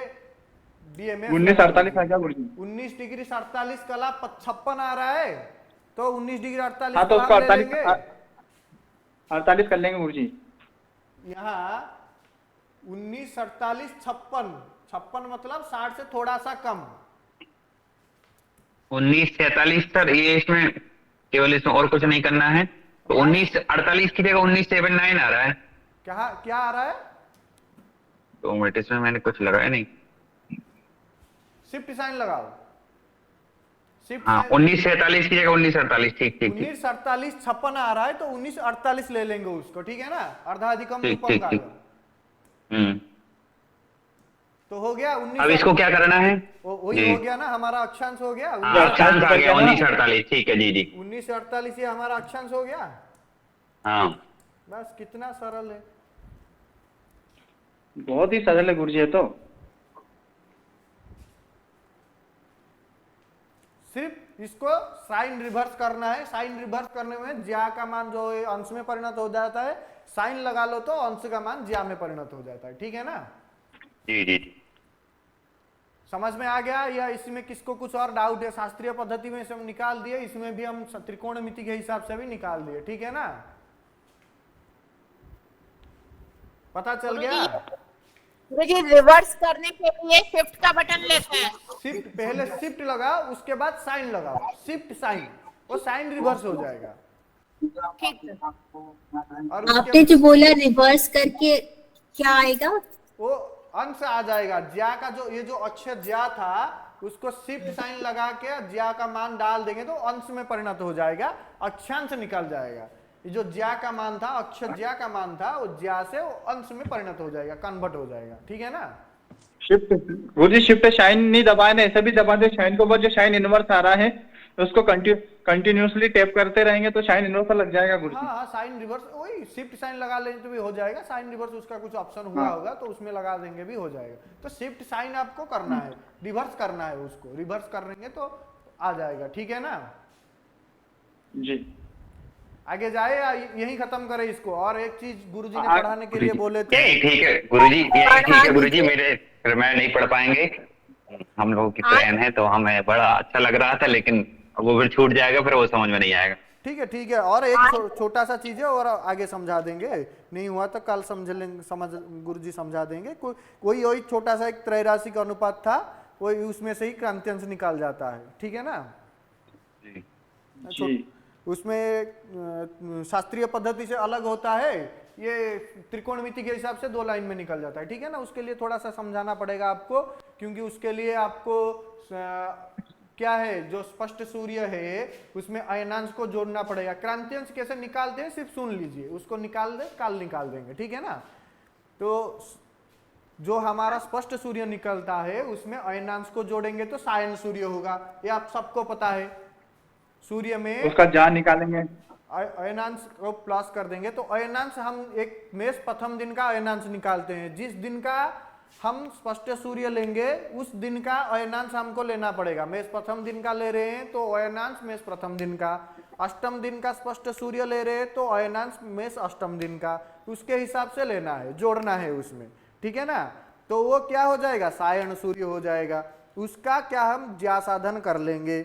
DMS 19 48 आ गया गुरुजी। 19 डिग्री 48 कला 56 आ रहा है, तो 19 डिग्री 48 हाँ तो उसका कला ले लेंगे। 48 कर लेंगे गुरुजी। यहाँ 19 48 56 मतलब 60 से थोड़ा सा कम। 1947 सर, ये इसमें केवल इसमें और कुछ नहीं करना है, तो 1948 की जगह 1979 आ रहा है। क्या आ रहा है? 2 मिनट, इसमें मैंने कुछ लगाया नहीं। शिफ्ट साइन लगाओ। शिफ्ट हाँ 1947 की जगह 1948। ठीक ठीक ठीक 1948 56 आ रहा है, तो 1948 ले लेंगे उसको, ठीक है ना। अर्धा अधिकम ठीक रूपम ठीक का ठीक। तो हो गया 19। अब इसको क्या करना है? वही जी। हो गया ना, हमारा अक्षांश हो गया। हाँ, अक्षांश आ गया 1948। ठीक है जी जी। 1948 ये हमारा अक्षांश हो गया। हाँ बस कितना सरल है। बहुत ही सरल है गुरुजी। है तो सिर्फ इसको साइन रिवर्स करना है। साइन रिवर्स करने में ज्या का मान जो है अंश में परिणत हो जाता है, साइन लगा लो तो अंश का मान ज्या में परिणत हो जाता है, ठीक है ना। जी जी। समझ में आ गया? या इसमें किसको कुछ और डाउट है? शास्त्रीय पद्धति में से हम निकाल दिए, इसमें भी हम त्रिकोणमिति के हिसाब से भी निकाल दिए, ठीक है ना। पता चल गया? गुरुजी रिवर्स करने के लिए शिफ्ट का बटन लेते हैं। शिफ्ट, पहले शिफ्ट लगाओ, उसके बाद साइन लगाओ। शिफ्ट साइन, वो साइन रिवर्स हो जाएगा। ठीक है। और आपने जो बोला रिवर्स करके क्या आएगा? वो अंश आ जाएगा। ज्या का जो ये जो अक्षर ज्या था उसको शिफ्ट साइन लगा के ज्या का मान डाल देंगे तो अंश में परिणत हो जाएगा, अक्षांश निकल जाएगा। ये जो ज्या का मान था, अक्षर ज्या का मान था, वो ज्या से वो अंश में परिणत हो जाएगा, कन्वर्ट हो जाएगा। ठीक है ना। शिफ्ट गुरुजी शिफ्ट शाइन नहीं दबाए ना, ऐसे भी दबा दे शाइन के ऊपर जो शाइन इनवर्स आ रहा है उसको कंटिन्यूसली टैप करते रहेंगे तो शाइन इनवर्स लग जाएगा गुरुजी। हाँ साइन रिवर्स, वही शिफ्ट साइन लगा लेंगे तो भी हो जाएगा। साइन रिवर्स उसका कुछ ऑप्शन हुआ होगा तो उसमें लगा देंगे भी हो जाएगा। तो शिफ्ट साइन आपको करना है, रिवर्स करना है, उसको रिवर्स करेंगे तो आ जाएगा। ठीक है ना जी। आगे जाए या यही खत्म करे इसको? और एक चीज गुरुजी ने पढ़ाने के लिए बोले थे। यही ठीक है गुरुजी, यही ठीक है गुरुजी। मेरे मैं नहीं पढ़ पाएंगे, हम लोगों की प्लान है, तो हमें बड़ा अच्छा लग रहा था, लेकिन वो फिर छूट जाएगा, फिर वो समझ में नहीं आएगा। ठीक है ठीक है। और एक छोटा सा चीज है और आगे समझा देंगे, नहीं हुआ तो कल समझ लेंगे, गुरुजी समझा देंगे। कोई वही छोटा सा एक त्रैराशि का अनुपात था, वही उसमें से ही क्रांति अंश निकाल जाता है। ठीक है ना जी। उसमें शास्त्रीय पद्धति से अलग होता है, ये त्रिकोणमिति के हिसाब से 2 लाइन में निकल जाता है। ठीक है ना। उसके लिए थोड़ा सा समझाना पड़ेगा आपको, क्योंकि उसके लिए आपको क्या है, जो स्पष्ट सूर्य है उसमें अयनांश को जोड़ना पड़ेगा। क्रांति अंश कैसे निकालते हैं सिर्फ सुन लीजिए, उसको निकाल दे, कल निकाल देंगे। ठीक है ना। तो जो हमारा स्पष्ट सूर्य निकलता है उसमें अयनांश को जोड़ेंगे तो सायन सूर्य होगा, ये आप सबको पता है। सूर्य में उसका जान निकालेंगे, अयनांश को प्लस कर देंगे तो अयनांश, हम एक मेष प्रथम दिन का अयनांश निकालते हैं। जिस दिन का हम स्पष्ट सूर्य लेंगे उस दिन का अयनांश हमको लेना पड़ेगा। मेष प्रथम दिन का ले रहे हैं तो अयनांश मेष प्रथम दिन का, अष्टम दिन का स्पष्ट सूर्य ले रहे हैं तो अयनांश मेष अष्टम दिन का, उसके हिसाब से लेना है, जोड़ना है उसमें। ठीक है ना। तो वो क्या हो जाएगा, सायन सूर्य हो जाएगा। उसका क्या हम ज्या साधन कर लेंगे।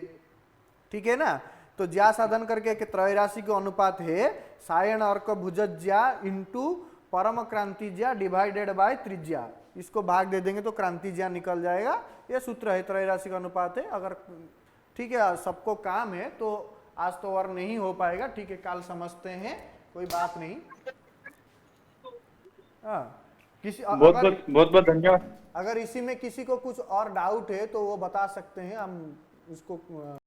ठीक है ना। तो ज्या साधन करके त्रैराशि का अनुपात है सायन अर्क भुजत ज्या इंटू परम क्रांति ज्या डिवाइडेड बाय त्रिज्या। इसको भाग दे देंगे तो क्रांति ज्या निकल जाएगा। ये सूत्र है, त्रैराशि का अनुपात है। अगर ठीक है सबको काम है तो आज तो और नहीं हो पाएगा। ठीक है कल समझते हैं, कोई बात नहीं। किसी बहुत धन्यवाद। अगर इसी में किसी को कुछ और डाउट है तो वो बता सकते हैं, हम इसको